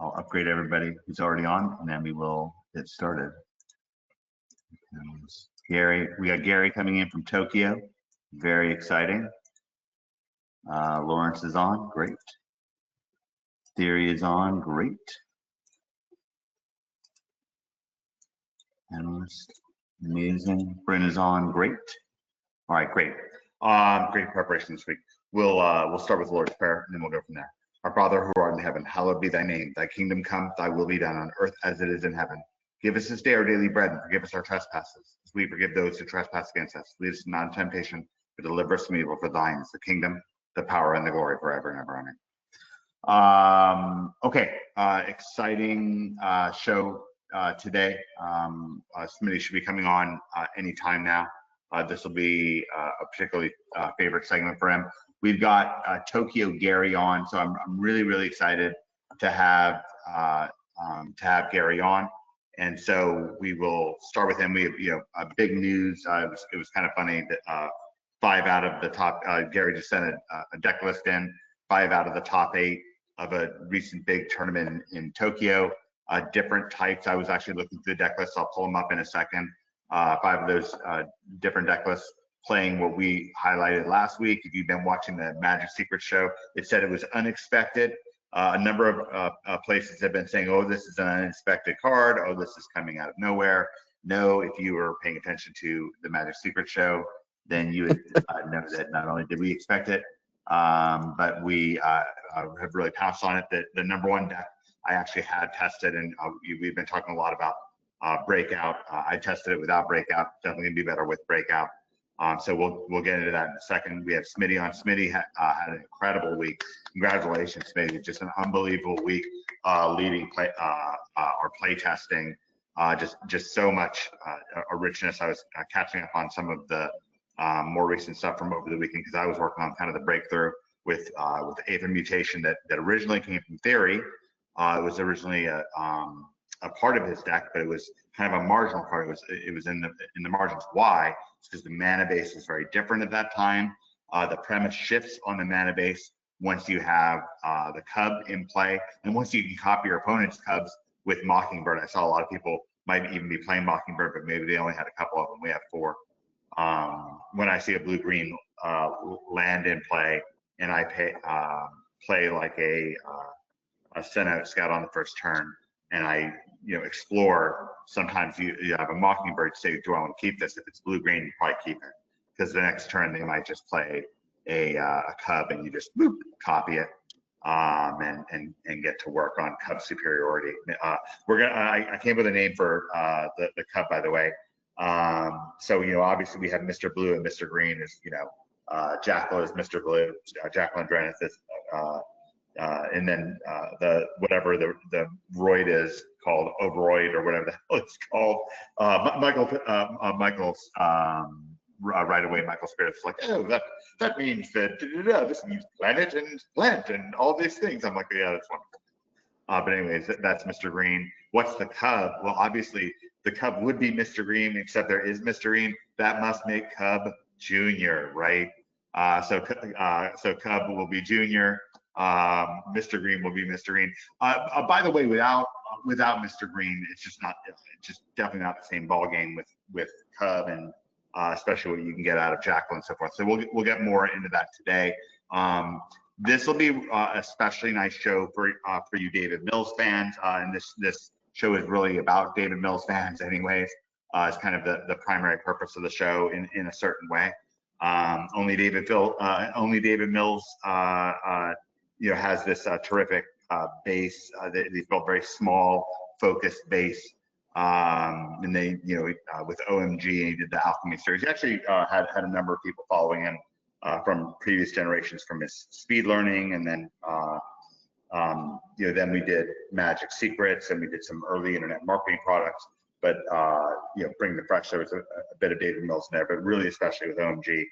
I'll upgrade everybody who's already on, and then we will get started. Gary, we got Gary coming in from Tokyo. Very exciting. Lawrence is on. Great. Theory is on. Great. Analyst. Amazing. Bryn is on. Great. All right, great. Great preparation this week. We'll start with the Lord's Prayer, and then we'll go from there. Our Father who art in heaven, hallowed be thy name. Thy kingdom come, thy will be done on earth as it is in heaven. Give us this day our daily bread, and forgive us our trespasses, as we forgive those who trespass against us. Lead us not into temptation, but deliver us from evil. For thine is the kingdom, the power, and the glory forever and ever. Amen. Okay, exciting show today. Smitty should be coming on anytime now. This will be a particularly favorite segment for him. We've got Tokyo Gary on, so I'm really excited to have Gary on. And so we will start with him. We have big news. It was kind of funny that 5 out of the top, Gary just sent a deck list in, 5 out of the top 8 of a recent big tournament in Tokyo. Different types. I was actually looking through the deck list. I'll pull them up in a second. 5 of those different deck lists playing what we highlighted last week. If you've been watching the Magic Secret show, it said it was unexpected. A number of places have been saying, oh, this is an unexpected card. Oh, this is coming out of nowhere. No, if you were paying attention to the Magic Secret show, then you would know that not only did we expect it, but we have really pounced on it. The number one deck I actually had tested, and we've been talking a lot about Breakout. I tested it without Breakout. Definitely gonna be better with Breakout. So we'll get into that in a second. We have Smitty on. Smitty had an incredible week. Congratulations, Smitty. Just an unbelievable week leading our play testing. Just so much a richness. I was catching up on some of the more recent stuff from over the weekend because I was working on kind of the breakthrough with the Aether mutation that originally came from Theory. It was originally a part of his deck, but it was kind of a marginal part. It was in the margins. Why? It's because the mana base is very different at that time. The premise shifts on the mana base once you have the Cub in play, and once you can copy your opponent's Cubs with Mockingbird. I saw a lot of people might even be playing Mockingbird, but maybe they only had a couple of them. We have 4. When I see a blue-green land in play, and I play like a send out scout on the first turn, and I explore. Sometimes you have a Mockingbird, say, do I want to keep this? If it's blue-green, you probably keep it, because the next turn they might just play a Cub, and you just boop, copy it and get to work on Cub superiority. I came up with a name for the Cub, by the way. So obviously we have Mr. Blue and Mr. Green is Jackal is Mr. Blue, Jackal and Drenith is and then whatever the roid is called, Overroid or whatever the hell it's called. Michael's right away. Michael Spirit's like, oh, that means that this means planet and plant and all these things. I'm like, yeah, that's wonderful. But anyways, that's Mr. Green. What's the Cub? Well, obviously the Cub would be Mr. Green, except there is Mr. Green. That must make Cub Junior, right? So Cub will be Junior. Mr. Green will be Mr. Green. By the way, without Mr. Green, it's just definitely not the same ball game with Cub, and especially what you can get out of Jackal and so forth. So we'll get more into that today. This will be a especially nice show for you David Mills fans, and this show is really about David Mills fans, anyways. It's kind of the primary purpose of the show in a certain way. Only David Mills has this terrific base. He's built very small, focused base, and they, with OMG, he did the Alchemy series. He actually had a number of people following him from previous generations from his speed learning, and then then we did Magic Secrets, and we did some early internet marketing products. But bring the fresh, there was a bit of David Mills in there, but really especially with OMG.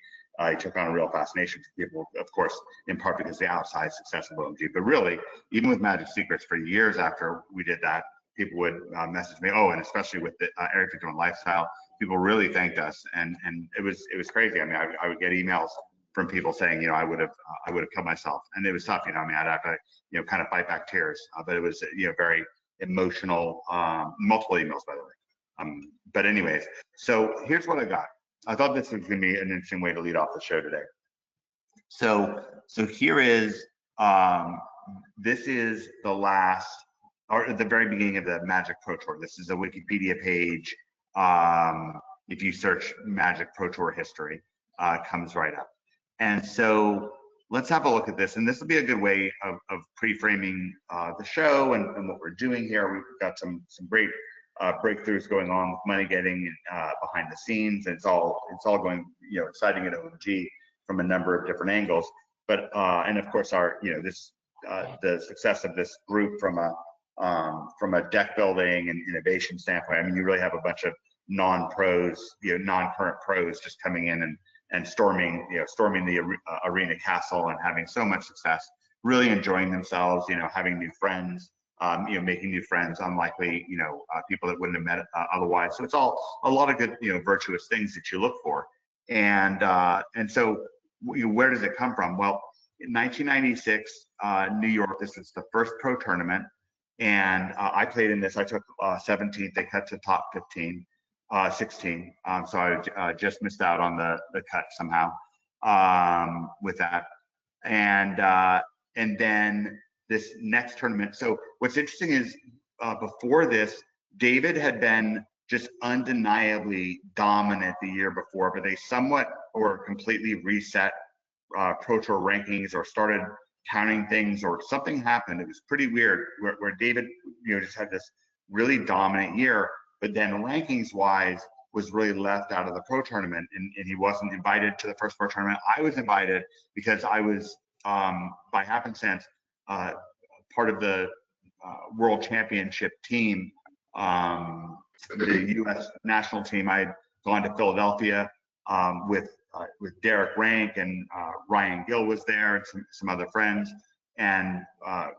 He took on a real fascination for people, of course, in part because of the outside success of OMG. But really, even with Magic Secrets, for years after we did that, people would message me. Oh, and especially with the Area 51 lifestyle, people really thanked us, and it was crazy. I mean, I would get emails from people saying, I would have killed myself, and it was tough. I mean, I'd have to, kind of fight back tears, but it was, very emotional. Multiple emails, by the way. But anyways, so here's what I got. I thought this was going to be an interesting way to lead off the show today. So here is, this is the last, or at the very beginning of the Magic Pro Tour. This is a Wikipedia page. If you search Magic Pro Tour history, comes right up. And so let's have a look at this. And this will be a good way of pre-framing the show and what we're doing here. We've got some great breakthroughs going on with money getting behind the scenes. And it's all going, exciting at OMG from a number of different angles. But and of course our, the success of this group from a deck building and innovation standpoint. I mean, you really have a bunch of non-pros, non-current pros just coming in and storming the arena castle and having so much success, really enjoying themselves, having new friends, making new friends, unlikely, people that wouldn't have met otherwise. So it's all a lot of good, virtuous things that you look for. And so where does it come from? Well, in 1996, New York, this is the first pro tournament. And I played in this. I took 17th. They cut to top 16. So I just missed out on the cut somehow with that. And then this next tournament. So what's interesting is before this, David had been just undeniably dominant the year before, but they somewhat or completely reset Pro Tour rankings or started counting things, or something happened. It was pretty weird where David, just had this really dominant year, but then rankings wise was really left out of the pro tournament, and he wasn't invited to the first pro tournament. I was invited because I was, by happenstance, part of the world championship team, the U.S. national team. I had gone to Philadelphia with Derek Rank, and Ryan Gill was there, and some other friends. And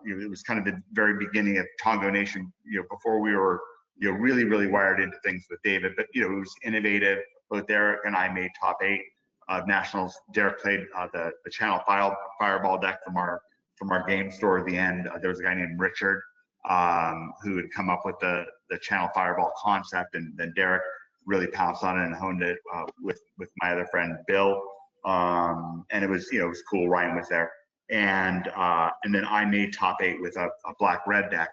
it was kind of the very beginning of Tongo Nation, before we were, really, really wired into things with David. But, it was innovative. Both Derek and I made top 8 of nationals. Derek played the Channel Fireball deck from our game store at the end. There was a guy named Richard who had come up with the Channel Fireball concept, and then Derek really pounced on it and honed it with my other friend Bill, and it was cool. Ryan was there, and then I made top 8 with a black-red deck,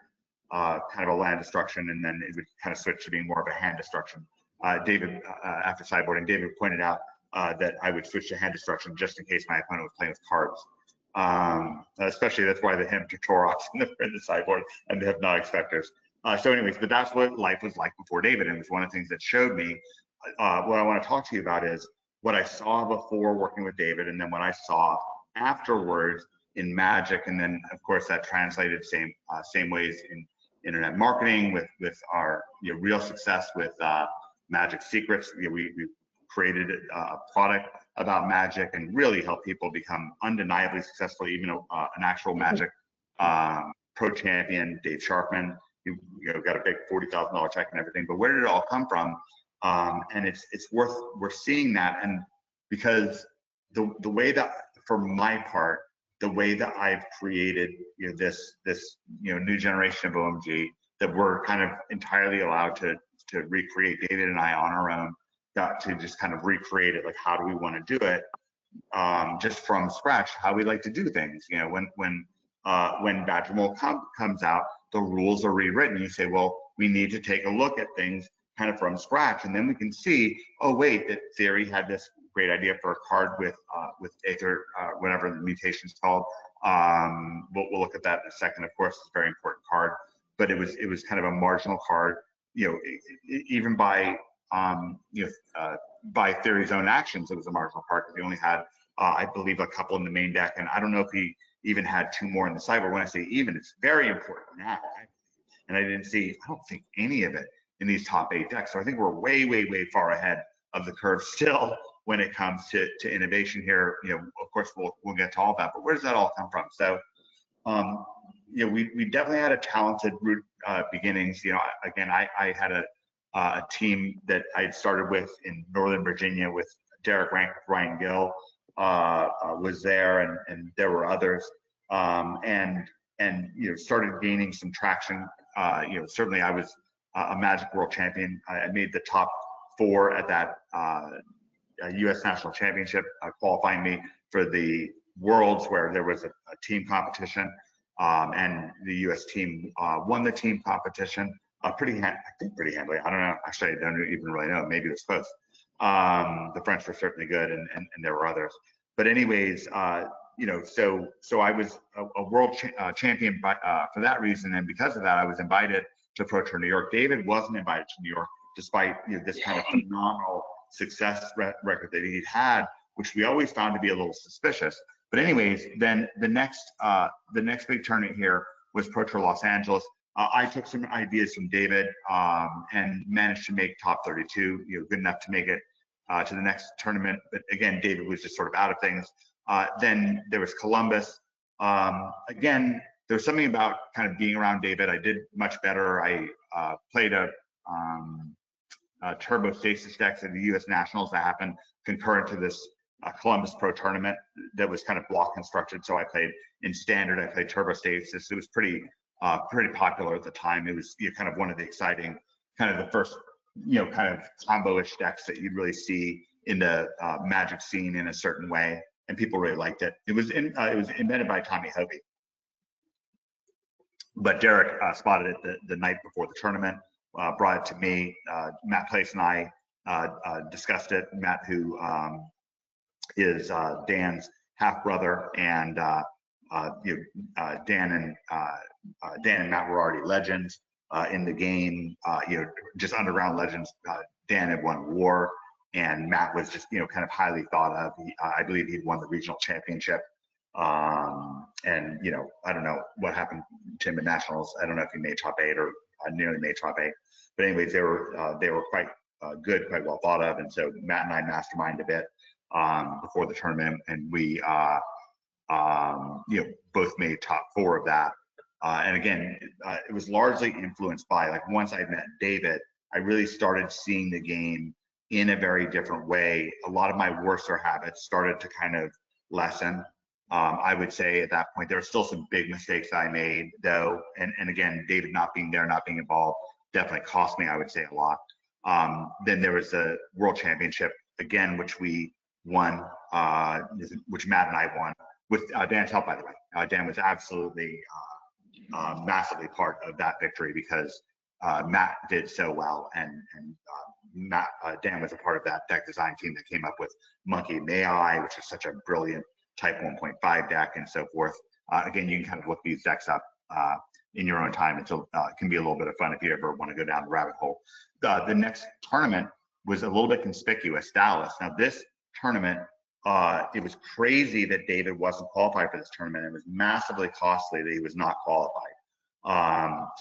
kind of a land destruction, and then it would kind of switch to being more of a hand destruction. David, after sideboarding, David pointed out that I would switch to hand destruction just in case my opponent was playing with cards. Especially that's why the him to Torox in the sideboard and the hypnotic specters. So anyways, but that's what life was like before David, and it was one of the things that showed me. What I want to talk to you about is what I saw before working with David, and then what I saw afterwards in Magic, and then of course that translated same ways in internet marketing with our real success with Magic Secrets. We created a product about Magic and really helped people become undeniably successful, even an actual Magic pro champion, Dave Sharpman. Got a big $40,000 check and everything, but where did it all come from? And we're seeing that, and because the way that, for my part, the way that I've created this new generation of OMG, that we're kind of entirely allowed to recreate, David and I on our own, got to just kind of recreate it. Like, how do we want to do it, just from scratch? How we like to do things. When Badgermole comes out, the rules are rewritten. You say, well, we need to take a look at things kind of from scratch, and then we can see, oh wait, that Theory had this great idea for a card with Aether, whatever the mutation is called. We'll look at that in a second. Of course, it's a very important card, but it was kind of a marginal card. Even by Theory's own actions, it was a marginal card because he only had, I believe, a couple in the main deck, and I don't know if he even had 2 more in the sideboard. When I say even, it's very important now. And I don't think any of it in these top 8 decks. So I think we're way, way, way far ahead of the curve still when it comes to innovation here. Of course, we'll get to all that, but where does that all come from? So, we definitely had a talented root beginnings. Again, I had a team that I had started with in Northern Virginia with Derek Rank, with Ryan Gill, was there, and there were others, and started gaining some traction. Certainly I was a Magic World Champion. I made the top 4 at that U.S. National Championship, qualifying me for the Worlds, where there was a team competition, and the U.S. team won the team competition pretty handily. I don't know. Actually, I don't even really know. Maybe it was close. The French were certainly good, and there were others. But anyways, so I was a world champion for that reason, and because of that, I was invited to Pro Tour New York. David wasn't invited to New York, despite this kind of phenomenal success record that he'd had, which we always found to be a little suspicious. But anyways, then the next big tournament here was Pro Tour Los Angeles. I took some ideas from David and managed to make top 32, good enough to make it to the next tournament. But again, David was just sort of out of things. Then there was Columbus. Again, there was something about kind of being around David. I did much better. I played a turbo stasis decks at the U.S. Nationals that happened concurrent to this Columbus Pro tournament that was kind of block constructed. So I played in standard. I played turbo stasis. It was pretty popular at the time. It was kind of one of the exciting, kind of the first kind of combo-ish decks that you'd really see in the Magic scene in a certain way, and people really liked it. It was invented by Tommy Hoagie, but Derek spotted it the night before the tournament, brought it to me. Matt Place and I discussed it. Matt, who is Dan's half brother, and Dan and Matt were already legends in the game, just underground legends. Dan had won War, and Matt was just kind of highly thought of. I believe he'd won the regional championship, and I don't know what happened to him in nationals. I don't know if he made top 8 or nearly made top 8, but anyways, they were quite good, quite well thought of. And so Matt and I masterminded a bit before the tournament, and we both made top 4 of that. And again, it was largely influenced by, like, once I met David, I really started seeing the game in a very different way. A lot of my worser habits started to kind of lessen. I would say at that point, there were still some big mistakes I made, though. And again, David not being there, not being involved, definitely cost me, I would say, a lot. Then there was the World Championship, again, which we won, which Matt and I won, with Dan's help, by the way. Dan was absolutely massively part of that victory, because Matt did so well, and Dan was a part of that deck design team that came up with Monkey May I, which is such a brilliant type 1.5 deck, and so forth. Again, you can kind of look these decks up in your own time. It can be a little bit of fun if you ever want to go down the rabbit hole. The next tournament was a little bit conspicuous, Dallas. Now this tournament, it was crazy that David wasn't qualified for this tournament. It was massively costly that he was not qualified.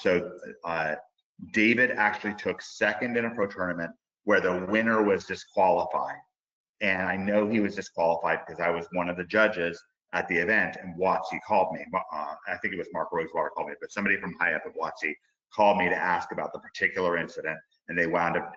So David actually took second in a pro tournament where the winner was disqualified. And I know he was disqualified because I was one of the judges at the event, and WotC called me. I think it was Mark Rosewater called me, but somebody from high up at WotC called me to ask about the particular incident, and they wound up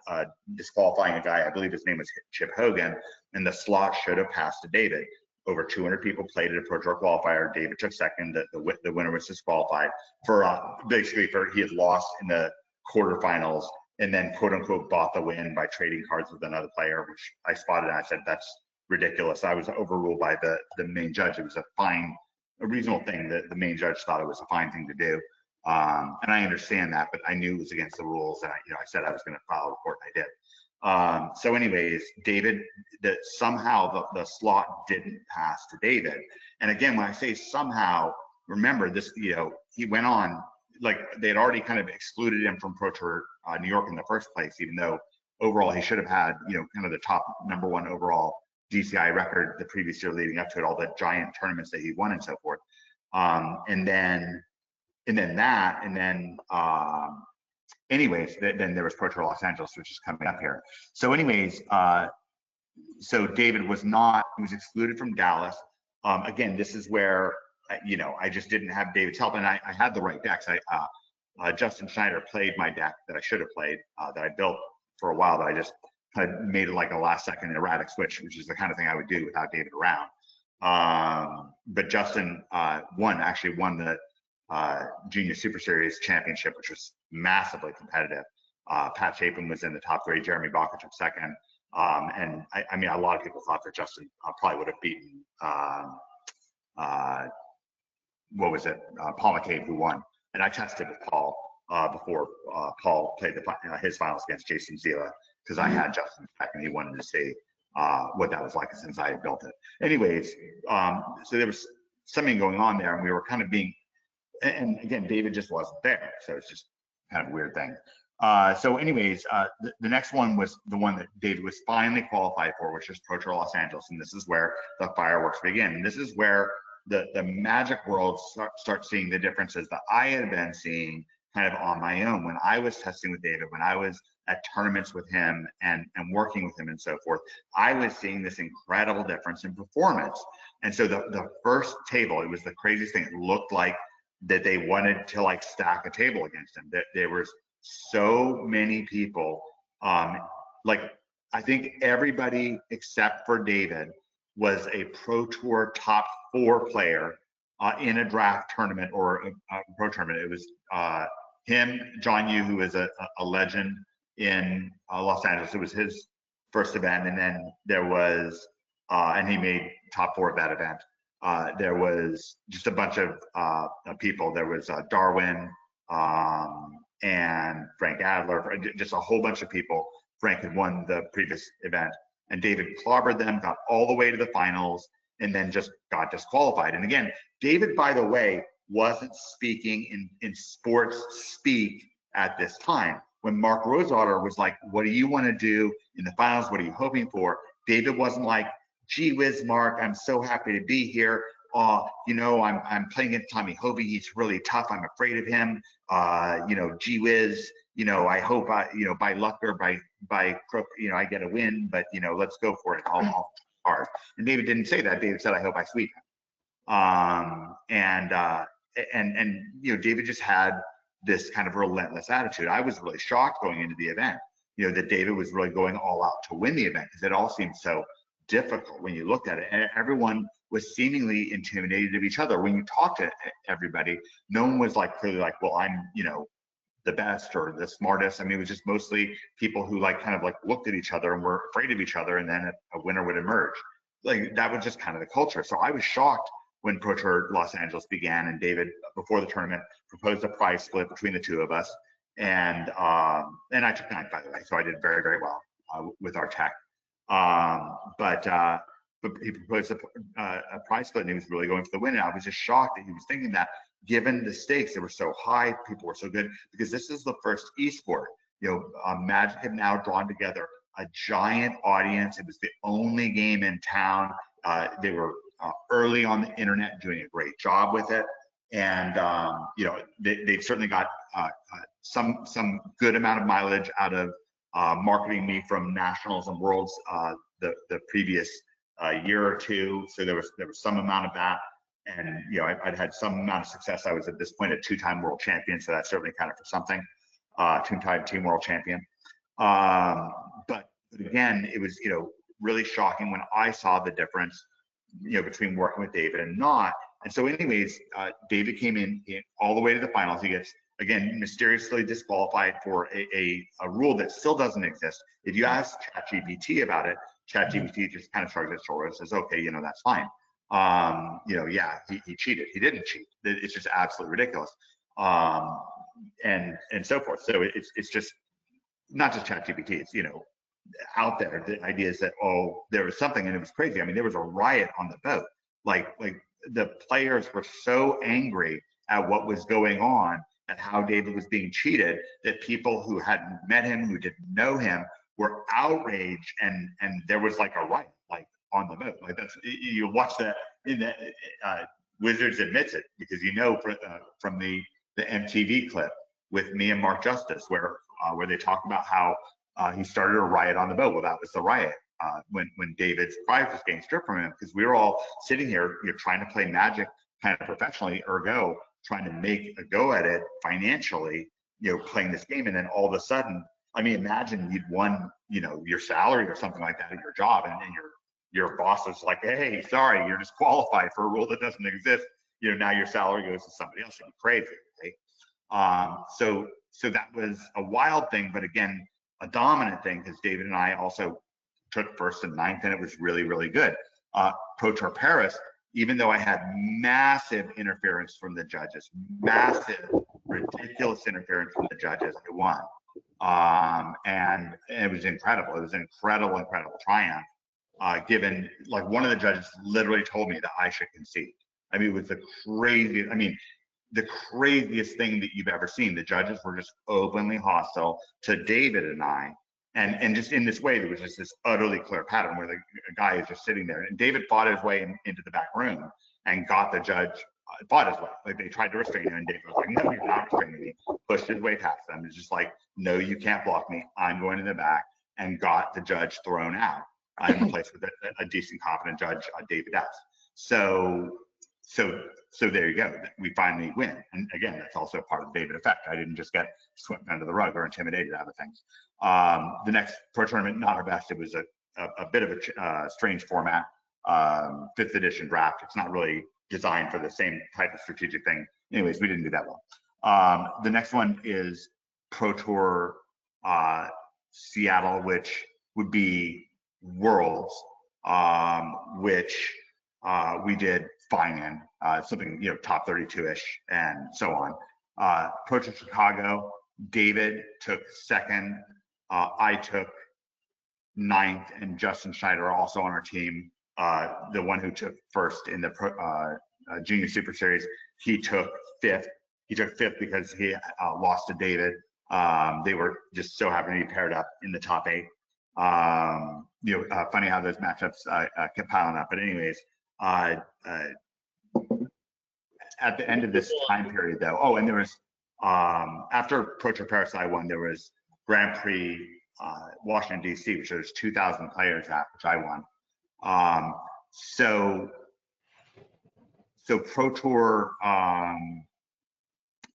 disqualifying a guy. I believe his name was Chip Hogan, and the slot should have passed to David. Over 200 people played at a Pro Tour qualifier. David took second. The winner was disqualified for basically he had lost in the quarterfinals, and then quote unquote bought the win by trading cards with another player, which I spotted, and I said, that's ridiculous. I was overruled by the main judge. It was a reasonable thing that the main judge thought it was a fine thing to do. And I understand that, but I knew it was against the rules, and I said I was going to file a report, and I did. So anyways, David, somehow the slot didn't pass to David. And again, when I say somehow, remember this, he went on, like, they had already kind of excluded him from Pro Tour New York in the first place, even though overall he should have had, kind of the top #1 overall DCI record the previous year leading up to it, all the giant tournaments that he won and so forth. Anyways, then there was Pro Tour Los Angeles, which is coming up here. So anyways, so David was excluded from Dallas. Again, this is where, I just didn't have David's help, and I had the right decks. Justin Schneider played my deck that I should have played, that I built for a while, that I just had made it like a last second erratic switch, which is the kind of thing I would do without David around. But Justin actually won the Junior Super Series championship, which was massively competitive. Pat Chapin was in the top 3, Jeremy Baca took second. And I mean, a lot of people thought that Justin probably would have beaten, what was it, Paul McCabe, who won. And I tested with Paul before Paul played his finals against Jason Zila, because I had Justin back and he wanted to see what that was like since I had built it. Anyways, so there was something going on there, and we were kind of being, and again, David just wasn't there, so it's just kind of a weird thing. So anyways, the next one was the one that David was finally qualified for, which is Pro Tour Los Angeles, and this is where the fireworks begin. And this is where the magic world starts seeing the differences that I had been seeing kind of on my own when I was testing with David, when I was at tournaments with him and working with him and so forth. I was seeing this incredible difference in performance. And so the first table, it was the craziest thing. It looked like that they wanted to like stack a table against him. That there was so many people, like I think everybody except for David was a Pro Tour top 4 player in a draft tournament or a pro tournament. It was him, John Yu, who is a legend in Los Angeles. It was his first event, and then there was, and he made top 4 of that event. There was just a bunch of people. There was Darwin and Frank Adler, just a whole bunch of people. Frank had won the previous event, and David clobbered them, got all the way to the finals, and then just got disqualified. And again, David, by the way, wasn't speaking in sports speak at this time. When Mark Rosewater was like, what do you want to do in the finals? What are you hoping for? David wasn't like, gee whiz, Mark, I'm so happy to be here. You know, I'm playing against Tommy Hovey. He's really tough. I'm afraid of him. You know, gee whiz, you know, I hope you know, by luck or by crook, you know, I get a win, but you know, let's go for it all hard. And David didn't say that. David said, I hope I sweep him. And you know, David just had this kind of relentless attitude. I was really shocked going into the event, you know, that David was really going all out to win the event, because it all seemed so difficult when you looked at it. And everyone was seemingly intimidated of each other. When you talk to everybody, no one was like clearly like, well, I'm, you know, the best or the smartest. I mean, it was just mostly people who like kind of like looked at each other and were afraid of each other, and then a winner would emerge. Like that was just kind of the culture. So I was shocked when Pro Tour Los Angeles began, and David, before the tournament, proposed a prize split between the two of us. And I took ninth, by the way, so I did very, very well with our tech. But he proposed a prize split, and he was really going for the win. And I was just shocked that he was thinking that, given the stakes that were so high, people were so good, because this is the first esport. You know, Magic had now drawn together a giant audience. It was the only game in town. They were early on the internet, doing a great job with it. And you know, they've certainly got some good amount of mileage out of marketing me from nationals and worlds the previous year or two. So there was some amount of that, and you know, I'd had some amount of success. I was at this point a 2-time world champion, so that certainly counted for something. 2-time team world champion. But again, it was, you know, really shocking when I saw the difference, you know, between working with David and not. And so anyways, David came in all the way to the finals. He gets, again, mysteriously disqualified for a rule that still doesn't exist. If you ask ChatGPT about it, ChatGPT just kind of shrugs its shoulders and says, okay, you know, that's fine. You know, yeah, he cheated. He didn't cheat. It's just absolutely ridiculous. And so forth. So it's just not just ChatGPT. It's, you know, out there, the idea is that, oh, there was something, and it was crazy. I mean, there was a riot on the boat. Like the players were so angry at what was going on and how David was being cheated, that people who hadn't met him, who didn't know him, were outraged, and there was like a riot, like on the boat. Like that's, you watch that in the Wizards admits it, because you know from the MTV clip with me and Mark Justice, where they talk about how he started a riot on the boat. Well, that was the riot when David's prize was getting stripped from him, because we were all sitting here, you know, trying to play Magic kind of professionally, ergo trying to make a go at it financially, you know, playing this game, and then all of a sudden I mean, imagine you'd won, you know, your salary or something like that at your job, and your boss is like, hey, sorry, you're disqualified for a rule that doesn't exist. You know, now your salary goes to somebody else. It'd be crazy, right? So that was a wild thing, but again, a dominant thing, because David and I also took first and ninth, and it was really, really good. Pro Tour Paris, even though I had massive interference from the judges, massive, ridiculous interference from the judges, I won. And it was incredible. It was an incredible, incredible triumph. Given, like, one of the judges literally told me that I should concede. I mean, it was the craziest. I mean, the craziest thing that you've ever seen. The judges were just openly hostile to David and I, and just in this way, there was just this utterly clear pattern where the guy is just sitting there, and David fought his way into the back room and got the judge, fought his way. Like, they tried to restrain him, and David was like, "No, you're not restraining me." Pushed his way past them. It's just like, "No, you can't block me. I'm going to the back," and got the judge thrown out. I'm replaced with a decent, competent judge, David S. So there you go. We finally win. And again, that's also part of the David effect. I didn't just get swept under the rug or intimidated out of things. The next pro tournament, not our best. It was a bit of a strange format, 5th edition draft. It's not really designed for the same type of strategic thing. Anyways, we didn't do that well. The next one is Pro Tour Seattle, which would be Worlds, which we did fine in, something, you know, top 32-ish and so on. Pro Tour Chicago, David took 2nd, I took 9th, and Justin Schneider, also on our team, the one who took 1st in the Junior Super Series, he took 5th. He took 5th because he lost to David. They were just so happened to be paired up in the top 8. You know, funny how those matchups kept piling up. But anyways, at the end of this time period, though, oh, and there was, after Pro Tour Paris I won, there was Grand Prix Washington, D.C., which there's 2,000 players at, which I won. So Pro Tour,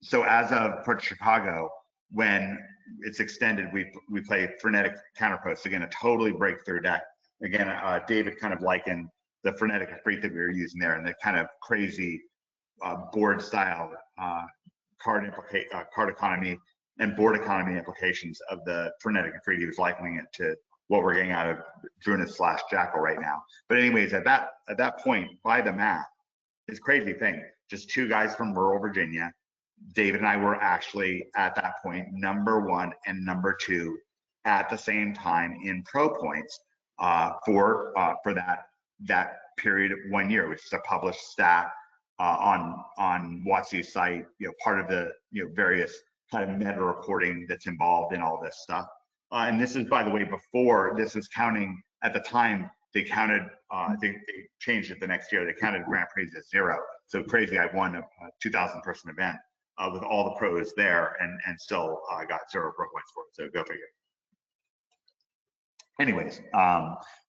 so as of Pro Tour Chicago, when it's extended, we play Frenetic Counterpost. Again, a totally breakthrough deck. Again, David kind of likened the Frenetic Efreet that we were using there and the kind of crazy board style card economy and board economy implications of the Frenetic Efreet. He was likening it to what we're getting out of Drunas/Jackal right now. But anyways, at that point, by the math, it's a crazy thing. Just 2 guys from rural Virginia. David and I were actually at that point #1 and #2 at the same time in pro points for that period of 1 year, which is a published stat on WotC's site. You know, part of the, you know, various kind of meta reporting that's involved in all this stuff. And this is, by the way, before this was counting at the time. They counted. They changed it the next year. They counted Grand Prix as 0. So crazy. I won a 2,000 person event with all the pros there, and still got 0 pro points for it. So go figure. Anyways,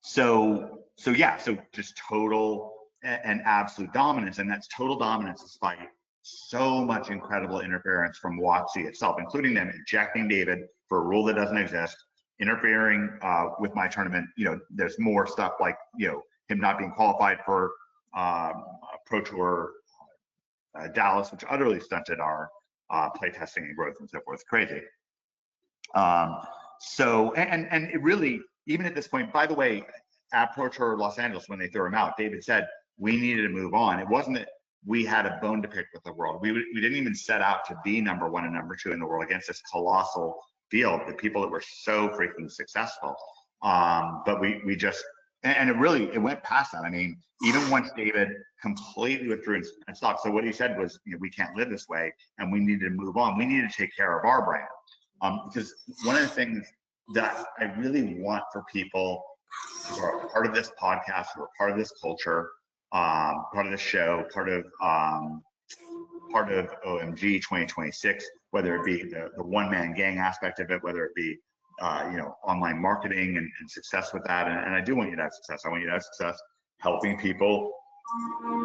so yeah, so just total and absolute dominance, and that's total dominance despite so much incredible interference from WotC itself, including them ejecting David for a rule that doesn't exist, interfering with my tournament. You know, there's more stuff like, you know, him not being qualified for Pro Tour Dallas, which utterly stunted our playtesting and growth and so forth. Crazy. So, and it really, even at this point, by the way, at Pro Tour Los Angeles, when they threw him out, David said we needed to move on. It wasn't that we had a bone to pick with the world. We didn't even set out to be #1 and #2 in the world against this colossal field, the people that were so freaking successful. But we just, and it went past that. I mean, even once David completely withdrew and stopped. So what he said was, you know, we can't live this way, and we needed to move on. We needed to take care of our brand. Because one of the things that I really want for people who are part of this podcast, who are part of this culture, part of the show, part of OMG 2026, whether it be the one-man gang aspect of it, whether it be you know, online marketing and success with that. And I do want you to have success. I want you to have success helping people,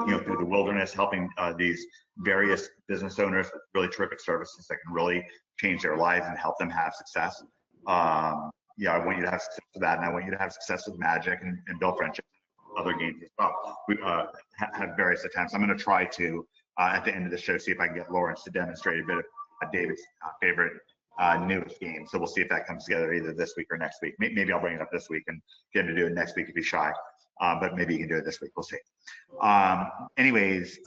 you know, through the wilderness, helping these various business owners with really terrific services that can really change their lives and help them have success. Yeah, I want you to have success with that, and I want you to have success with Magic and build friendships, other games as well. We had various attempts. I'm going to try to at the end of the show see if I can get Lawrence to demonstrate a bit of David's favorite newest game. So we'll see if that comes together either this week or next week. Maybe I'll bring it up this week and get him to do it next week if he's shy. But maybe you can do it this week. We'll see. Anyways,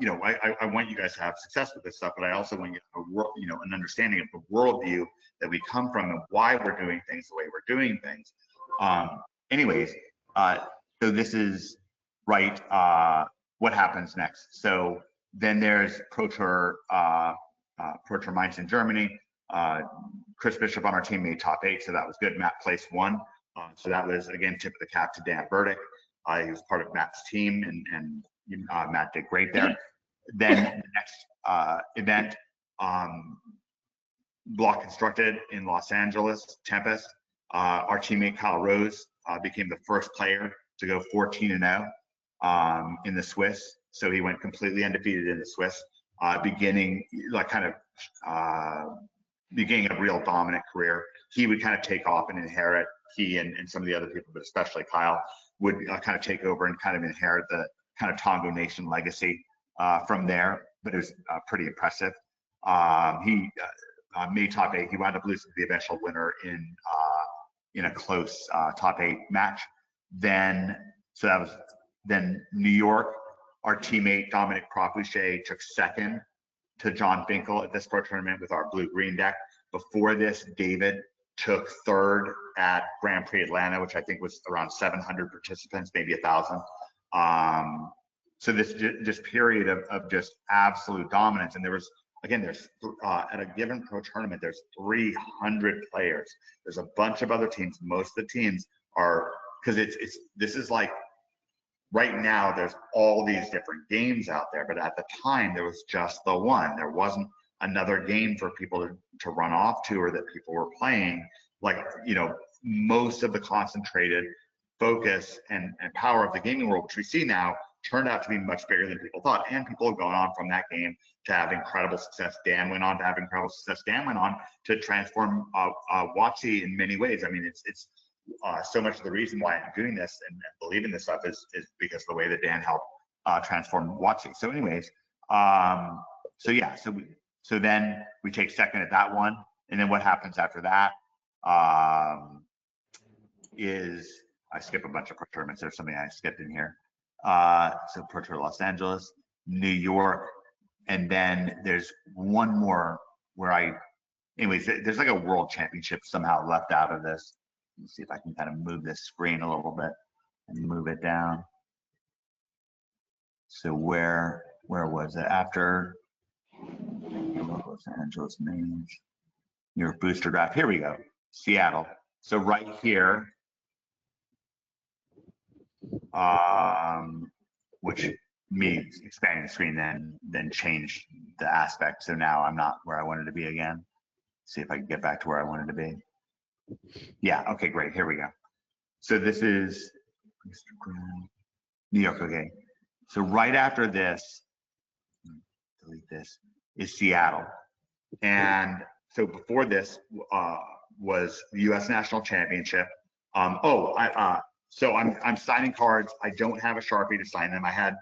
you know, I want you guys to have success with this stuff, but I also want you to have you know, an understanding of the worldview that we come from and why we're doing things the way we're doing things. Anyways, so this is right. What happens next? So then there's Pro Tour Mainz in Germany. Chris Bishop on our team made top 8, so that was good. Matt placed 1. So that was, again, tip of the cap to Dan Burdick. He was part of Matt's team, and Matt did great there. Then the next event, Block Constructed in Los Angeles, Tempest. Our teammate Kyle Rose became the first player to go 14-0 in the Swiss. So he went completely undefeated in the Swiss, beginning a real dominant career. He would kind of take off and inherit, he and some of the other people, but especially Kyle, would kind of take over and kind of inherit the kind of Tongo Nation legacy from there. But it was pretty impressive. He made top 8. He wound up losing to the eventual winner in a close top 8 match. Then New York. Our teammate Dominic Propouche took 2nd to John Finkel at this pro tournament with our blue-green deck. Before this, David took 3rd at Grand Prix Atlanta, which I think was around 700 participants, maybe 1,000. So this period of just absolute dominance. And there was, again, there's at a given pro tournament, there's 300 players. There's a bunch of other teams. Most of the teams are, because this is like, right now, there's all these different games out there, but at the time, there was just the one. There wasn't another game for people to run off to or that people were playing. Like, you know, most of the concentrated focus and power of the gaming world, which we see now, turned out to be much bigger than people thought. And people have gone on from that game to have incredible success. Dan went on to have incredible success. Dan went on to transform WotC in many ways. I mean, it's so much of the reason why I'm doing this and believing this stuff is because of the way that Dan helped transform WotC. So anyways, so then we take 2nd at that one. And then what happens after that is I skip a bunch of pro tournaments. There's something I skipped in here. So Pro Tour Los Angeles, New York, and then there's one more where anyways, there's like a world championship somehow left out of this. Let me see if I can kind of move this screen a little bit and move it down. So where was it? After Los Angeles names, your booster draft. Here we go, Seattle. So right here, which means expanding the screen then changed the aspect. So now I'm not where I wanted to be again. See if I can get back to where I wanted to be. Yeah, okay, great, here we go. So this is New York, okay. So right after this, delete this, is Seattle. And so before this was the US National Championship. So I'm signing cards. I don't have a Sharpie to sign them. I had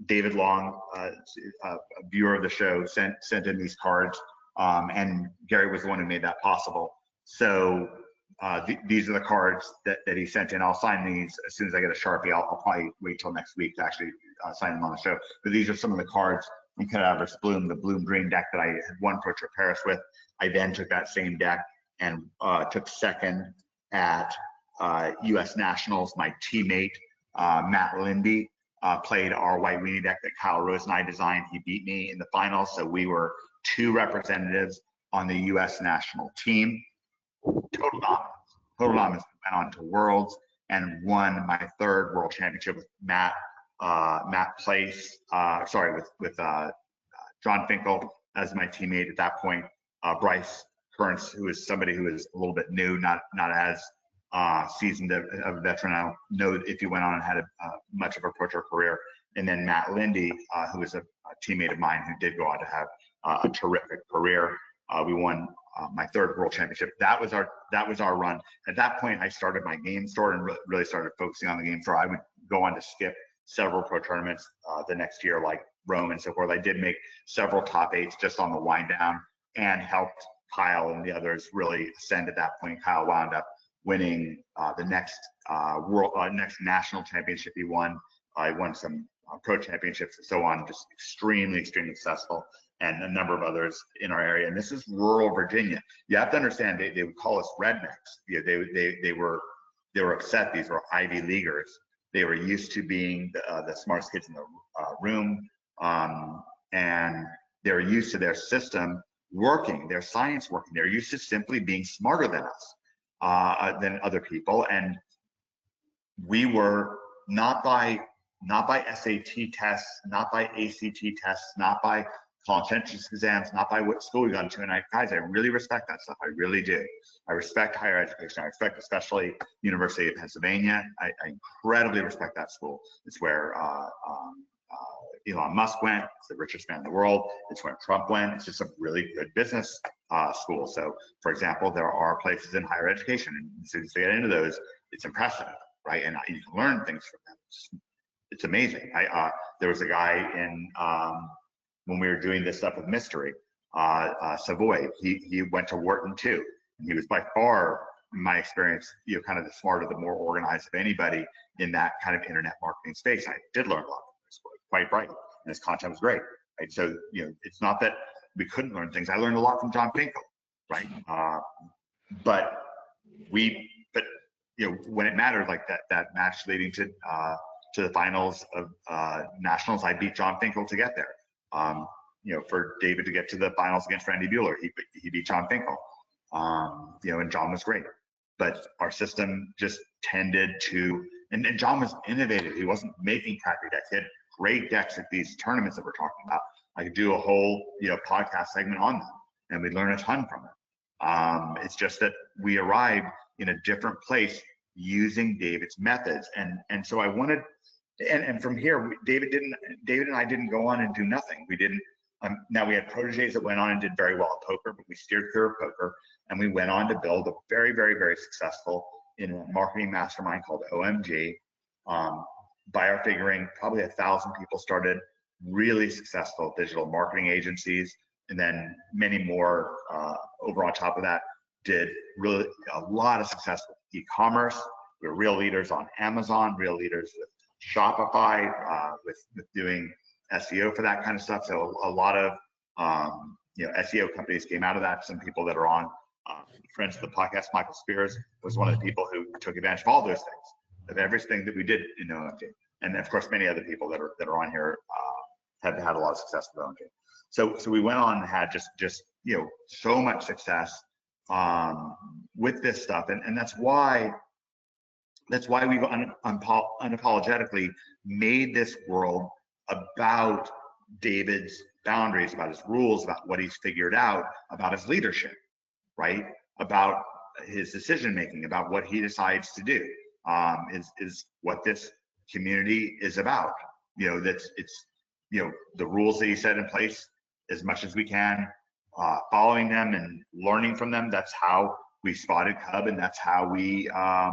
David Long, a viewer of the show, sent in these cards, and Gary was the one who made that possible. So these are the cards that he sent in. I'll sign these as soon as I get a Sharpie. I'll probably wait till next week to actually sign them on the show. But these are some of the cards in Cadaverous Bloom, the Bloom Green deck that I had won Pro Tour Paris with. I then took that same deck and took 2nd at US Nationals. My teammate, Matt Lindy, played our white weenie deck that Kyle Rose and I designed. He beat me in the finals. So we were 2 representatives on the US National team. Total dominance. Went on to Worlds and won my 3rd World Championship with Matt Place. With John Finkel as my teammate at that point. Bryce Kearns, who is somebody who is a little bit new, not as seasoned of a veteran. I don't know if he went on and had much of a pro tour career. And then Matt Lindy, who is a teammate of mine who did go on to have a terrific career. We won my third world championship. That was our run. At that point, I started my game store and really started focusing on the game store. I would go on to skip several pro tournaments the next year, like Rome and so forth. I did make several top eights just on the wind down and helped Kyle and the others really ascend at that point. Kyle wound up winning the next next national championship he won. I won some pro championships and so on, just extremely successful, and a number of others in our area. And this is rural Virginia. You have to understand, they would call us rednecks. You know, they were upset. These were Ivy Leaguers. They were used to being the smartest kids in the room, and they were used to their system working, their science working. They're used to simply being smarter than us, than other people. And we were not by SAT tests, not by ACT tests, not by college entrance exams, not by what school we got into. And guys, I really respect that stuff. I really do. I respect higher education. I respect especially University of Pennsylvania. I incredibly respect that school. It's where Elon Musk went. It's the richest man in the world. It's where Trump went. It's just a really good business school. So, for example, there are places in higher education, and as soon as they get into those, it's impressive, right? And you can learn things from them. It's amazing. There was a guy in when we were doing this stuff with Mystery, Savoy. He went to Wharton too, and he was by far, in my experience, you know, kind of the smarter, the more organized of anybody in that kind of internet marketing space. I did learn a lot from this, quite bright, and his content was great. Right? So, you know, it's not that we couldn't learn things. I learned a lot from John Finkel, right? But you know, when it mattered, like that match leading to the finals of nationals, I beat John Finkel to get there. You know, for David to get to the finals against Randy Bueller, he beat John Finkel. You know, and John was great, but our system just tended to, and John was innovative. He wasn't making crappy decks. He had great decks at these tournaments that we're talking about. I could do a whole, you know, podcast segment on them, and we learn a ton from it. It's just that we arrived in a different place using David's methods, and so I wanted. And from here, David and I didn't go on and do nothing. We didn't. Now we had proteges that went on and did very well at poker, but we steered clear of poker, and we went on to build a very, very, very successful marketing mastermind called OMG. By our figuring, probably 1,000 people started really successful digital marketing agencies, and then many more over on top of that did really a lot of success with e-commerce. We were real leaders on Amazon, real leaders with Shopify, with doing SEO for that kind of stuff. So a lot of you know, SEO companies came out of that. Some people that are on friends of the podcast, Michael Spears was one of the people who took advantage of all those things, of everything that we did in OMG. And of course, many other people that are on here have had a lot of success with OMG. So we went on and had just you know, so much success with this stuff, and that's why we've unapologetically made this world about David's boundaries, about his rules, about what he's figured out, about his leadership, right? About his decision making, about what he decides to do, is what this community is about. You know, it's you know, the rules that he set in place as much as we can, following them and learning from them. That's how we spotted Cub, and that's how we have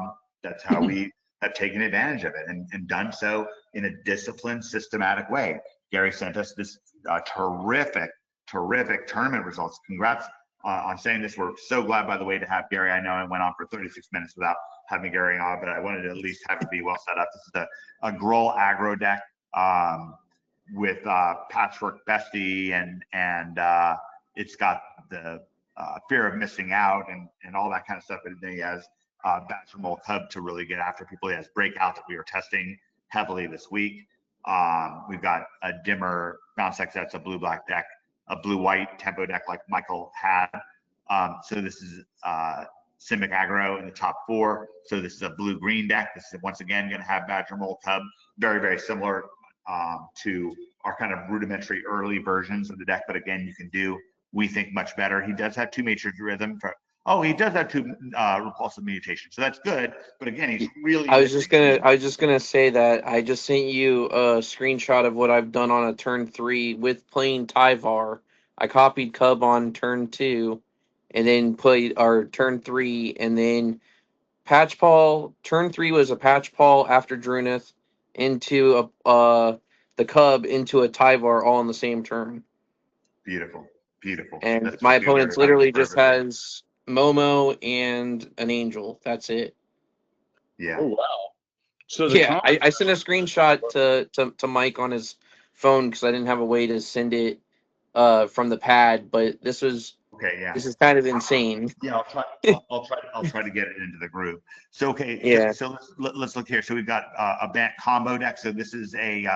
taken advantage of it and done so in a disciplined, systematic way. Gary sent us this terrific tournament results. Congrats on saying this. We're so glad, by the way, to have Gary. I know I went on for 36 minutes without having Gary on, but I wanted to at least have it be well set up. This is a Grohl aggro deck with Patchwork Bestie, and it's got the fear of missing out and all that kind of stuff. And then he has Badgermole Cub to really get after people. He has Breakout that we are testing heavily this week. We've got a dimmer bounce deck that's a blue-black deck, a blue-white tempo deck like Michael had. So this is Simic Aggro in the top 4. So this is a blue-green deck. This is once again going to have Badgermole Cub, very, very similar to our kind of rudimentary early versions of the deck. But again, you can do, we think, much better. He does have 2 Matrix Rhythm. He does have 2 repulsive mutations, so that's good. But again, he's really. I was just gonna say that I just sent you a screenshot of what I've done on a turn 3 with playing Tyvar I copied Cub on turn 2, and then played our turn 3, and then Patch Paul. Turn 3 was a Patch Paul after Drunith into the Cub into a Tyvar all in the same turn. Beautiful, beautiful. And That's my what we were opponent's literally just perfect. has Momo and an Angel. That's it. Yeah. Oh wow. So the Yeah, I sent a screenshot to Mike on his phone because I didn't have a way to send it from the pad, but this is Okay. Yeah. kind of insane. Yeah. I'll try to get it into the group. So okay. Yeah. So let's look here. So we've got a Bant combo deck. So this is a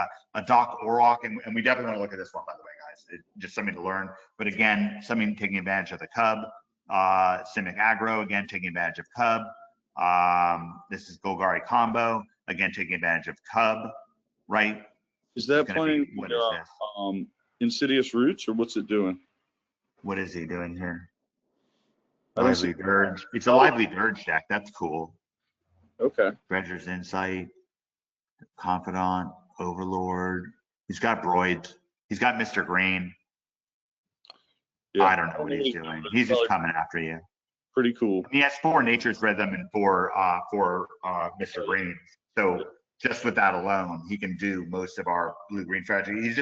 Doc Orok, and we definitely want to look at this one, by the way, guys. Just something to learn. But again, something taking advantage of the Cub. Simic aggro, again taking advantage of Cub. This is Golgari combo, again taking advantage of Cub, right? is that playing what is this? Insidious Roots, or what's it doing? What is he doing here? I don't see. Lively Dirge. It's a Lively Dirge deck. That's cool. Okay. Treasure's Insight, Confidant, Overlord. He's got Broids. He's got Mr. Green. Yeah. I don't know what he's doing. He's just coming after you. Pretty cool. He has 4 Nature's Rhythm and 4 Mr. Green. So just with that alone, he can do most of our blue-green strategy.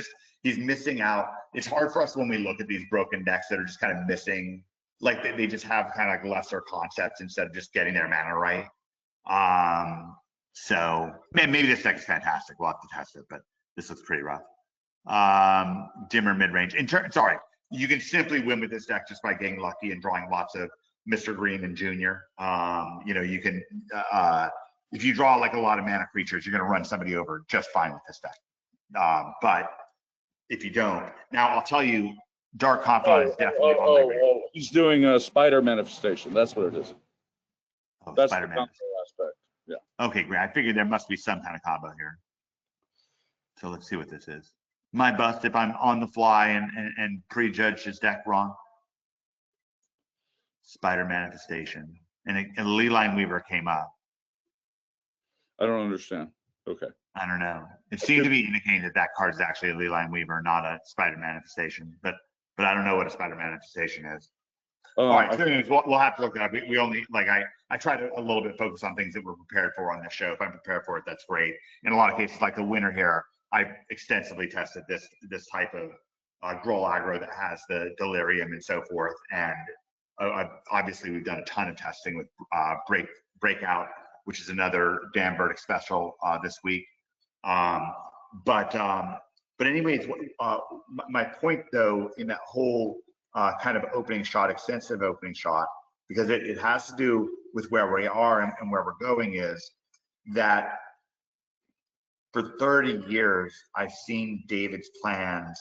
He's missing out. It's hard for us when we look at these broken decks that are just kind of missing, like they just have kind of like lesser concepts instead of just getting their mana right. So maybe this deck is fantastic. We'll have to test it, but this looks pretty rough. Dimmer mid-range. Sorry, you can simply win with this deck just by getting lucky and drawing lots of Mr. Green and Junior. You know, you can if you draw like a lot of mana creatures, you're going to run somebody over just fine with this deck. But if you don't, now I'll tell you, Dark Confidant is definitely on my radar. He's doing a spider manifestation. That's what it is. Oh, That's Spider the Man. combo aspect. Yeah. Okay, great. I figured there must be some kind of combo here. So let's see what this is. My bust if I'm on the fly and prejudge his deck wrong. Spider Manifestation. And a Leeline Weaver came up. I don't understand. Okay. I don't know. It seemed to be indicating that that card is actually a Leeline Weaver, not a Spider Manifestation. But I don't know what a Spider Manifestation is. All right, so anyways, we'll have to look at it. We only, like, I try to a little bit focus on things that we're prepared for on this show. If I'm prepared for it, that's great. In a lot of cases, like the winner here, I've extensively tested this type of Growl aggro that has the Delirium and so forth. And obviously, we've done a ton of testing with Breakout, which is another Dan Burdick special this week. But anyways, my point though in that whole kind of opening shot, extensive opening shot, because it has to do with where we are and where we're going, is that for 30 years, I've seen David's plans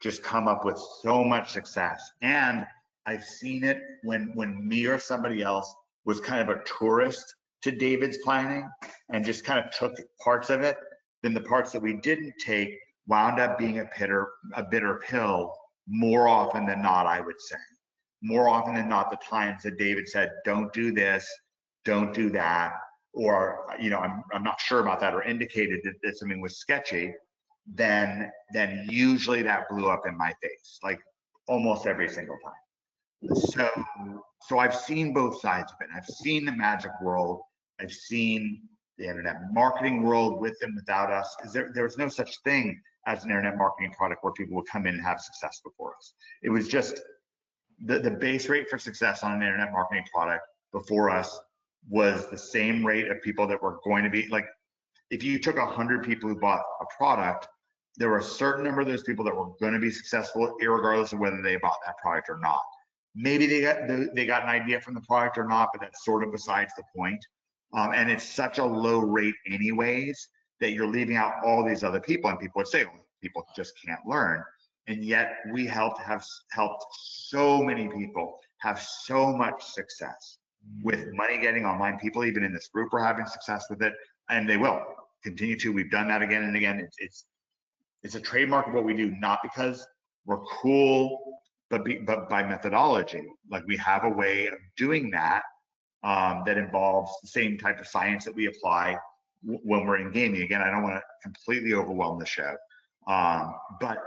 just come up with so much success. And I've seen it when me or somebody else was kind of a tourist to David's planning and just kind of took parts of it. Then the parts that we didn't take wound up being a bitter pill more often than not, I would say. More often than not, the times that David said, don't do this, don't do that, or, you know, I'm not sure about that, or indicated that something was sketchy, then usually that blew up in my face, like almost every single time. So I've seen both sides of it. I've seen the magic world. I've seen the internet marketing world with and without us, because there was no such thing as an internet marketing product where people would come in and have success before us. It was just the base rate for success on an internet marketing product before us was the same rate of people that were going to be, like, if you took 100 people who bought a product, there were a certain number of those people that were going to be successful, regardless of whether they bought that product or not. Maybe they got an idea from the product or not, but that's sort of besides the point. And it's such a low rate anyways that you're leaving out all these other people, and people would say, well, people just can't learn. And yet we helped so many people have so much success with money getting online. People even in this group are having success with it, and they will continue to. We've done that again and again. It's a trademark of what we do, not because we're cool, but by methodology. Like, we have a way of doing that that involves the same type of science that we apply when we're in gaming. Again, I don't want to completely overwhelm the show, but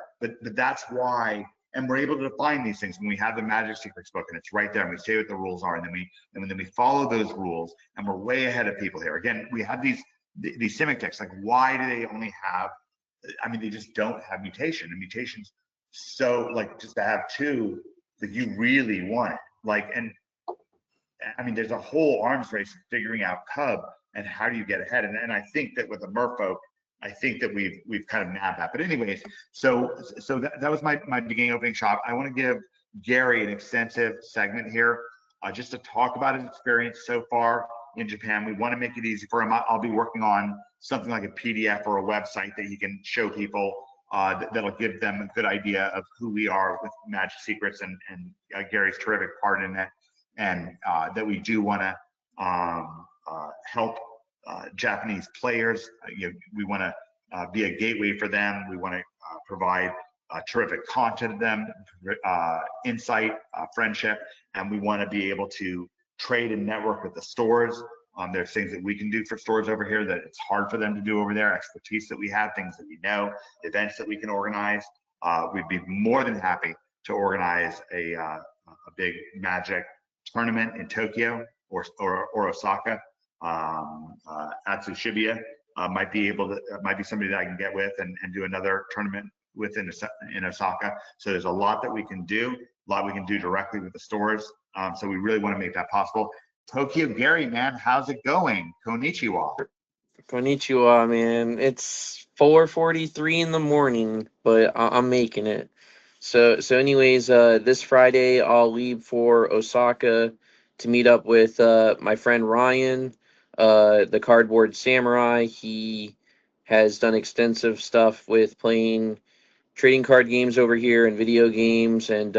that's why and we're able to define these things when we have the Magic Secrets book and it's right there and we say what the rules are, and then we follow those rules, and we're way ahead of people here. Again, we have these Simic decks. Like, why do they only have? I mean, they just don't have mutation. And mutations, so like just to have two that you really want it. Like, and I mean, there's a whole arms race of figuring out Cub and how do you get ahead. And I think that with the Merfolk, I think that we've kind of nabbed that. But anyways, so that was my beginning opening shop. I want to give Gary an extensive segment here, just to talk about his experience so far in Japan. We want to make it easy for him. I'll be working on something like a PDF or a website that he can show people, that'll give them a good idea of who we are with Magic Secrets and Gary's terrific part in it, and that we do want to help Japanese players. We want to be a gateway for them. We want to provide terrific content to them, insight, friendship, and we want to be able to trade and network with the stores. There's things that we can do for stores over here that it's hard for them to do over there, expertise that we have, things that we know, events that we can organize. We'd be more than happy to organize a big Magic tournament in Tokyo or Osaka. Atsu Shibuya might be somebody that I can get with and do another tournament with in Osaka. So there's a lot that we can do, a lot we can do directly with the stores. So we really want to make that possible. Tokyo Gary, man, how's it going? Konnichiwa. Konnichiwa, man. It's 4:43 in the morning, but I'm making it. So anyways, this Friday I'll leave for Osaka to meet up with my friend Ryan, the Cardboard Samurai. He has done extensive stuff with playing trading card games over here and video games, and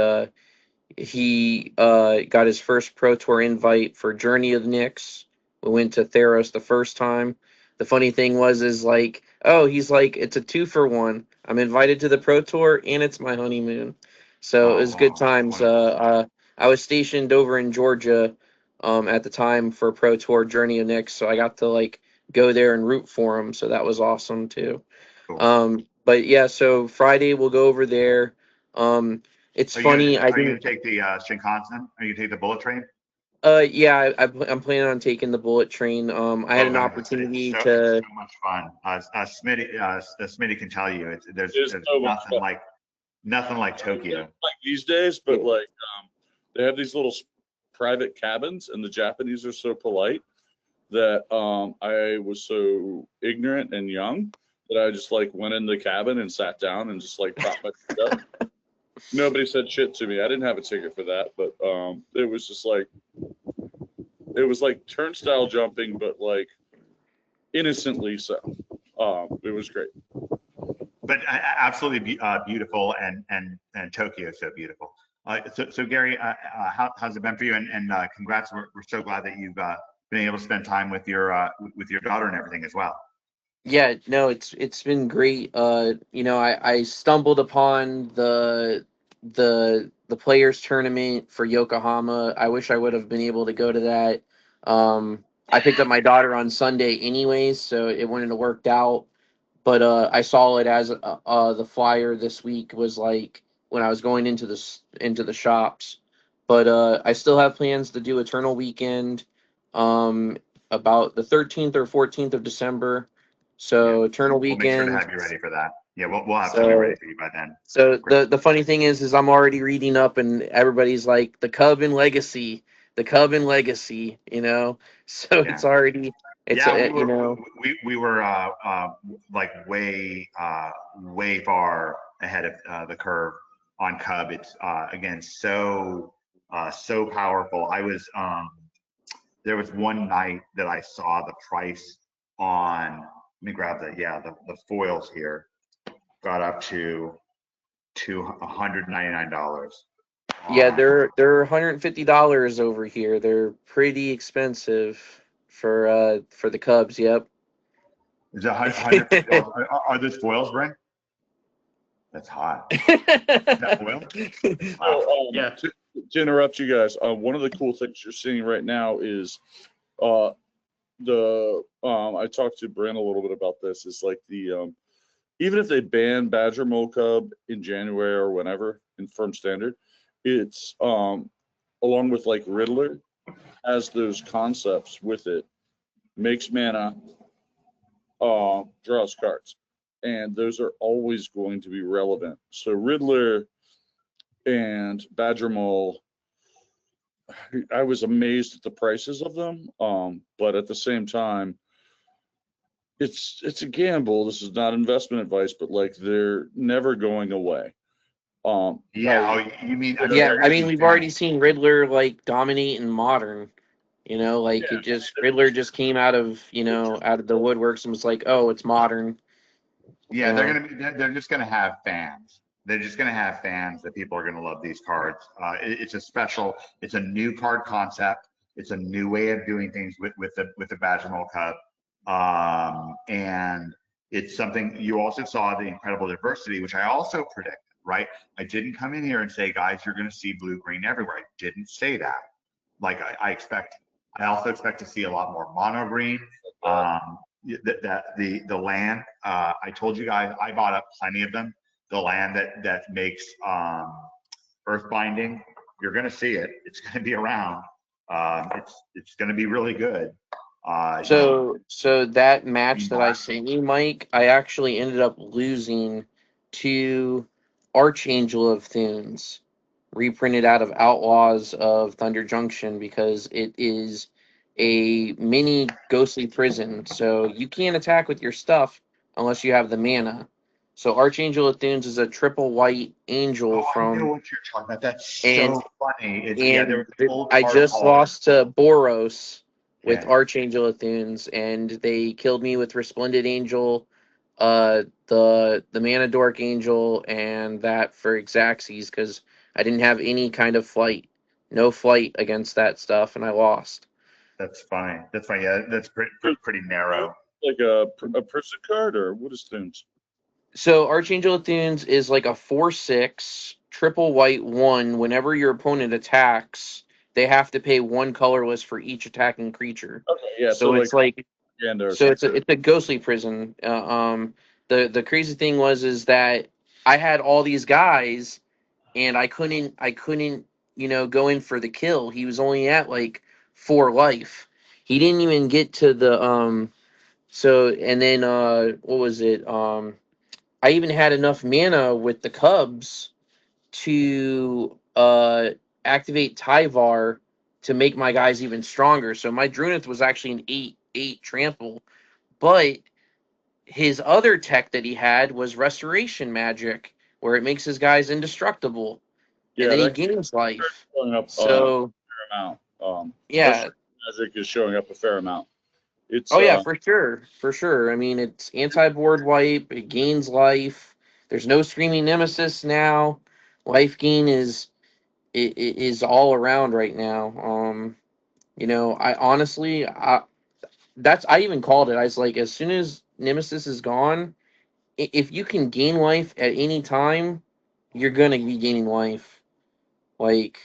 he got his first Pro Tour invite for Journey of the Nyx. We went to Theros the first time. The funny thing is like, oh, he's like, it's a 2-for-1. I'm invited to the Pro Tour and it's my honeymoon. So it was good times. I was stationed over in Georgia at the time for Pro Tour Journey of Nyx, so I got to like go there and root for him. So that was awesome too. Cool. But yeah, so Friday we'll go over there. It's funny. Are you gonna take the Shinkansen? Are you gonna take the bullet train? Yeah, I'm planning on taking the bullet train. I had an opportunity it's to. so much fun. Smitty can tell you, there's so nothing like Tokyo. Like these days, but like they have these little private cabins, and the Japanese are so polite that I was so ignorant and young that I just like went in the cabin and sat down and just like propped my feet up. Nobody said shit to me. I didn't have a ticket for that, but it was just like, it was like turnstile jumping, but like innocently so. It was great. But absolutely beautiful, and Tokyo is so beautiful. So Gary, how's it been for you? And congrats. We're so glad that you've been able to spend time with your daughter and everything as well. Yeah, no, it's been great. I stumbled upon the players tournament for Yokohama. I wish I would have been able to go to that. I picked up my daughter on Sunday anyways, so it wouldn't have worked out. But I saw it as the flyer this week was like when I was going into the shops. But I still have plans to do Eternal Weekend, about the 13th or 14th of December. So Eternal Weekend. We'll make sure to have you ready for that. Yeah, we'll have something ready for you by then. So the funny thing is I'm already reading up, and everybody's like the Cub and Legacy, So Yeah. it's already we were like way far ahead of the curve on Cub. It's again so powerful. I was there was one night that I saw the price on. Let me grab the foils here. Got up to $199. Yeah, they're $150 over here. They're pretty expensive for the Cubs. Yep. Is it $150? Are those foils, Brent? That's hot. Is that foil? Wow. Yeah. To interrupt you guys, one of the cool things you're seeing right now is I talked to Brent a little bit about this. Is like the even if they ban Badgermole Cub in January or whenever, in Firm Standard. It's along with like Riddler, has those concepts with it, makes mana, draws cards, and those are always going to be relevant. So Riddler and Badgermole, I was amazed at the prices of them, but at the same time, it's a gamble. This is not investment advice, but like they're never going away. Yeah. Oh, you mean? I mean, Yeah, they're I gonna mean, be we've already fans. seen Riddler like dominate in Modern. Like it just Riddler just came out of out of the woodworks and was like, oh, it's Modern. Yeah, they're gonna be. They're just gonna have fans. They're just gonna have fans that people are gonna love these cards. It's a special. It's a new card concept. It's a new way of doing things with the Badgermole Cup, and it's something you also saw the incredible diversity, which I also predicted. Right, I didn't come in here and say, guys, you're gonna see blue green everywhere. I didn't say that. Like I expect. I also expect to see a lot more mono green. Um, the land. I told you guys I bought up plenty of them. The land that makes earth binding. You're going to see it. It's going to be around. It's going to be really good. So that match that I Black. sent you, Mike, I actually ended up losing to Archangel of Thunes, reprinted out of Outlaws of Thunder Junction, because it is a mini ghostly prison. So you can't attack with your stuff unless you have the mana. So Archangel of Thunes is a triple white angel Oh, I know from, what you're talking about. That's and so funny. There was an old I card just called. lost to Boros with Okay, Archangel of Thunes, and they killed me with Resplendent Angel, the Mana Dork Angel, and that for Xaxes, because I didn't have any kind of flight, no flight against that stuff, and I lost. that's funny. That's funny. Yeah, that's pretty narrow. Like a prison card, or what is Thunes? So Archangel of Thunes is like a 4/6 triple white one. Whenever your opponent attacks, they have to pay one colorless for each attacking creature. Okay, yeah. So So like it's like Ganda or so something. it's a ghostly prison. The crazy thing is that I had all these guys and I couldn't go in for the kill. He was only at like 4 life. He didn't even get to the so and then what was it? I even had enough mana with the Cubs to activate Tyvar to make my guys even stronger. So my Drunith was actually an 8/8 trample, but his other tech that he had was Restoration Magic, where it makes his guys indestructible, and Yeah, then he that gains life. showing up So a fair amount. yeah, Magic is showing up a fair amount. It's oh yeah, for sure. I mean, it's anti-board wipe. It gains life. There's no Screaming Nemesis now. Life gain is all around right now. I honestly, I even called it. I was like, as soon as Nemesis is gone, if you can gain life at any time, you're gonna be gaining life. Like,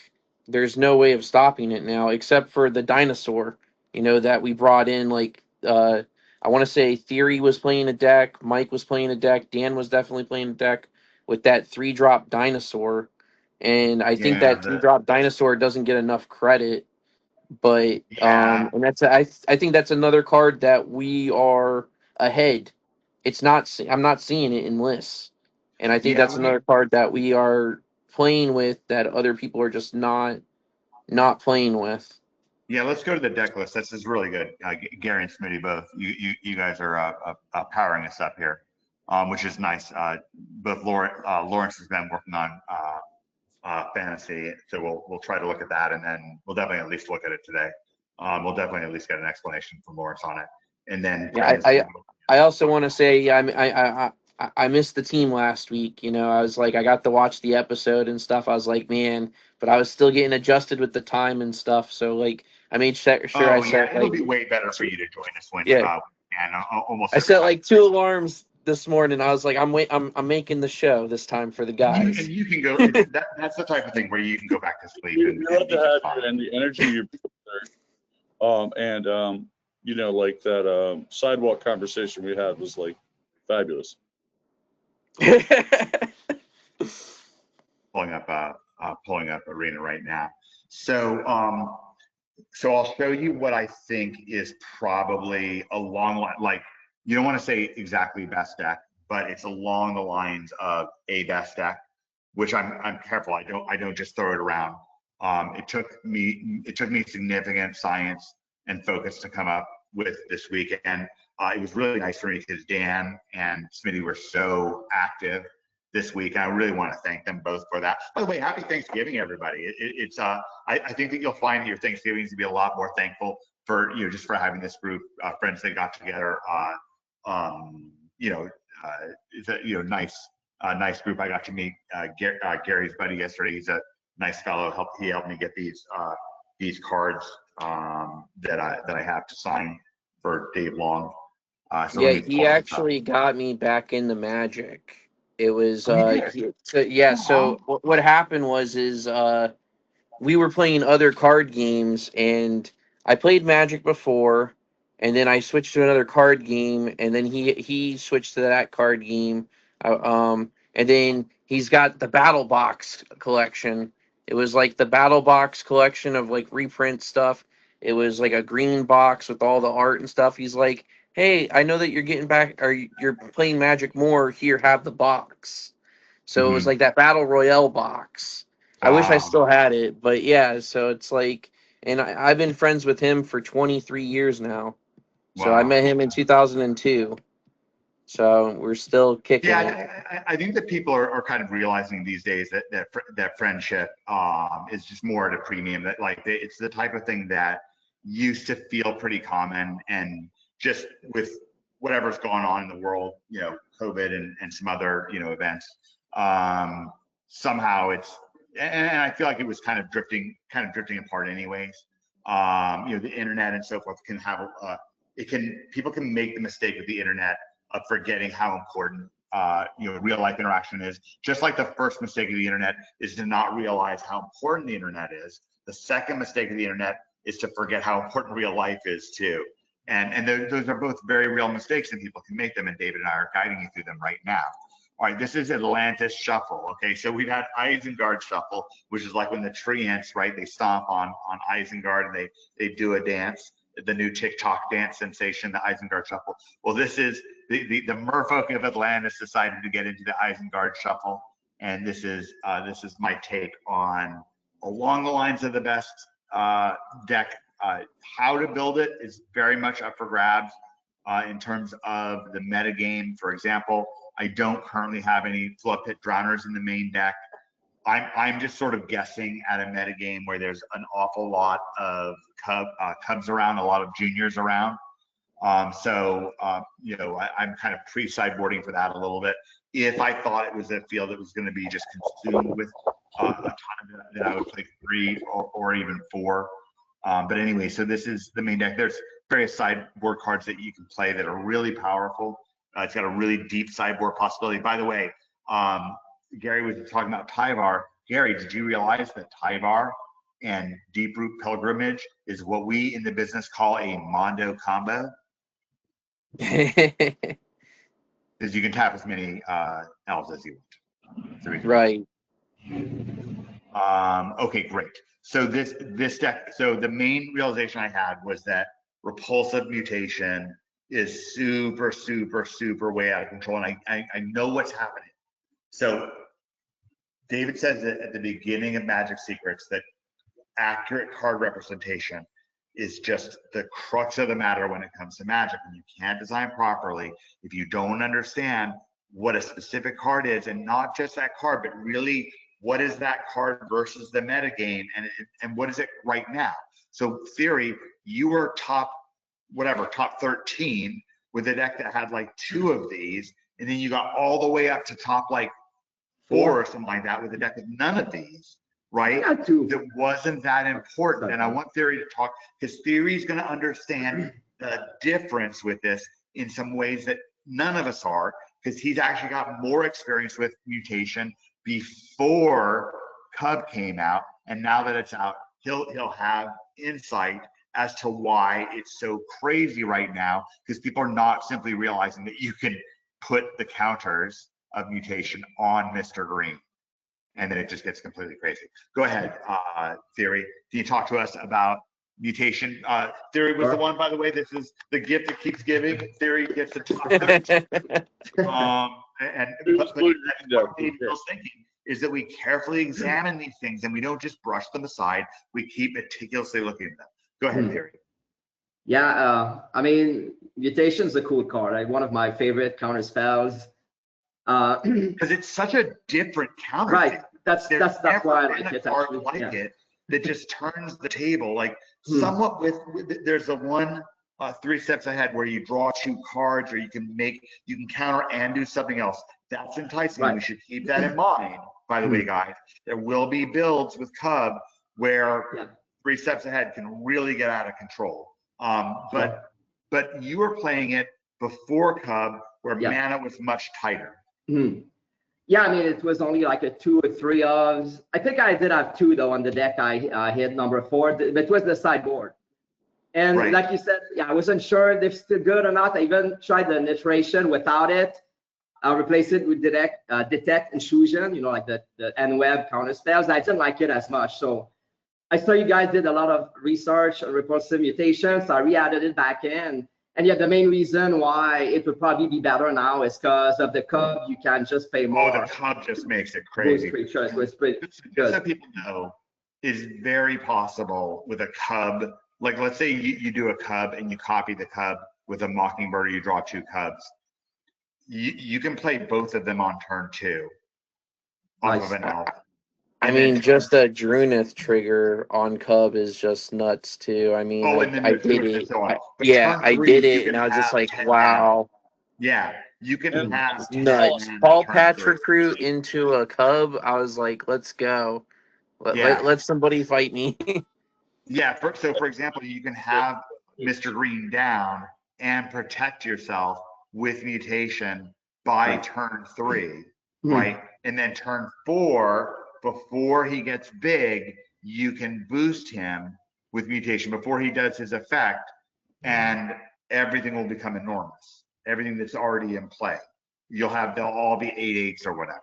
there's no way of stopping it now, except for the dinosaur. That we brought in. Like, I want to say Theory was playing a deck, Mike was playing a deck, Dan was definitely playing a deck with that 3-drop dinosaur, and I think Yeah, that 3-drop dinosaur doesn't get enough credit. But yeah, and I think that's another card that we are ahead. I'm not seeing it in lists, and I think yeah. that's another card that we are playing with that other people are just not playing with. Yeah, let's go to the deck list. This is really good. Gary and Smitty both. You guys are powering us up here, which is nice. Both Lawrence has been working on fantasy, so we'll try to look at that, and then we'll definitely at least look at it today. We'll definitely at least get an explanation from Lawrence on it, and then Yeah, I also want to say, yeah, I missed the team last week. I was like, I got to watch the episode and stuff. I was like, man, but I was still getting adjusted with the time and stuff. So like, I made sure I Oh yeah, set it'll like, be way better for you to join us when yeah, and almost I every set time. like 2 alarms this morning. I was like, I'm making the show this time for the guys. You can go. That's the type of thing where you can go back to sleep we and love be to just have fine. you and the energy you and like that sidewalk conversation we had was like fabulous. pulling up Arena right now. So so I'll show you what I think is probably along like you don't want to say exactly best deck, but it's along the lines of a best deck, which I'm careful. I don't just throw it around. It took me significant science and focus to come up with this week, and it was really nice for me because Dan and Smitty were so active this week. I really want to thank them both for that. By the way, happy Thanksgiving, everybody. I think that you'll find your Thanksgivings to be a lot more thankful for, just for having this group of friends that got together. It's a nice group. I got to meet Gary's buddy yesterday. He's a nice fellow. He helped me get these cards that I have to sign for Dave Long. So Yeah, he actually got me back into Magic. It was so what happened was we were playing other card games, and I played Magic before, and then I switched to another card game, and then he switched to that card game. And then he's got the Battle Box collection. It was like the Battle Box collection of like reprint stuff. It was like a green box with all the art and stuff. He's like, "Hey, I know that you're getting back, or you're playing Magic more. Here, have the box." So it was like that Battle Royale box. I wish I still had it, but yeah. So it's like, and I've been friends with him for 23 years now. So I met him in 2002. So we're still kicking it. I think that people are kind of realizing these days that friendship is just more at a premium. That like it's the type of thing that used to feel pretty common, and just with whatever's going on in the world, COVID and some other events, somehow it's, and I feel like it was kind of drifting apart anyways. The internet and so forth can have people can make the mistake with the internet of forgetting how important real life interaction is. Just like the first mistake of the internet is to not realize how important the internet is. The second mistake of the internet is to forget how important real life is too. And those are both very real mistakes, and people can make them. And David and I are guiding you through them right now. All right, this is Atlantis Shuffle. Okay, so we've had Isengard Shuffle, which is like when the tree ants, right? They stomp on Isengard and they do a dance. The new TikTok dance sensation, the Isengard Shuffle. Well, this is the merfolk of Atlantis decided to get into the Isengard Shuffle, and this is my take on along the lines of the best deck. How to build it is very much up for grabs in terms of the meta game. For example, I don't currently have any Flood Pit Drowners in the main deck. I'm just sort of guessing at a meta game where there's an awful lot of cubs around, a lot of juniors around. I'm kind of pre-sideboarding for that a little bit. If I thought it was a field that was going to be just consumed with a ton of it, then I would play 3 or even 4. But anyway, so this is the main deck. There's various sideboard cards that you can play that are really powerful. It's got a really deep sideboard possibility. By the way, Gary was talking about Tyvar. Gary, did you realize that Tyvar and Deep Root Pilgrimage is what we in the business call a Mondo combo? Because you can tap as many elves as you want. Right. Okay, great. So this deck, so the main realization I had was that repulsive mutation is super, super, super way out of control, and I know what's happening. So David says that at the beginning of Magic Secrets that accurate card representation is just the crux of the matter when it comes to Magic. And you can't design properly if you don't understand what a specific card is, and not just that card, but really what is that card versus the metagame, and what is it right now. So theory, you were top 13 with a deck that had like 2 of these, and then you got all the way up to top like 4 or something like that with a deck of none of these, right? That wasn't that important. And I want Theory to talk, because Theory is going to understand the difference with this in some ways that none of us are, because he's actually got more experience with mutation before Cub came out, and now that it's out, he'll have insight as to why it's so crazy right now, because people are not simply realizing that you can put the counters of mutation on Mr. Green. and then it just gets completely crazy. Go ahead, Theory. Can you talk to us about mutation? Theory was the one, by the way. This is the gift that keeps giving. Theory gets the top. But what Daniel's thinking is that we carefully examine these things and we don't just brush them aside. We keep meticulously looking at them. Go ahead, Theory. Yeah, I mean, mutation's a cool card. Like one of my favorite counter spells. Because it's such a different counter. Right. That's why I like it. Actually. Like it that just turns the table. Like somewhat with there's a one 3 steps ahead where you draw 2 cards, or you can counter and do something else. That's enticing. Right. We should keep that in mind. By the way, guys, there will be builds with Cub where 3 steps ahead can really get out of control. But you were playing it before Cub, where mana was much tighter. Yeah, I mean, it was only like a 2 or 3 of. I think I did have 2 though on the deck. I hit number 4, but it was the sideboard. And like you said, I wasn't sure if it's still good or not. I even tried the iteration without it. I'll replace it with detect intrusion, like the N-web counter spells. I didn't like it as much. So I saw you guys did a lot of research on repulsive mutations. So I re-added it back in. And the main reason why it would probably be better now is because of the Cub. You can just pay more. Oh, the Cub just makes it crazy. Creatures was pretty good. Just so people know, is very possible with a Cub. Like, let's say you do a Cub and you copy the Cub with a Mockingbird, or you draw 2 Cubs. You can play both of them on turn 2 off of an elf. I mean, just a Drunith trigger on Cub is just nuts too. I mean, I did it. I did it, and I was just like, wow. Yeah, you can have nuts. Paul Patch recruit into a Cub. I was like, let's go. Let somebody fight me. Yeah. So, for example, you can have Mr. Green down and protect yourself with mutation by turn 3, right? And then turn 4. Before he gets big, you can boost him with mutation before he does his effect, and everything will become enormous. Everything that's already in play. They'll all be 8/8s or whatever.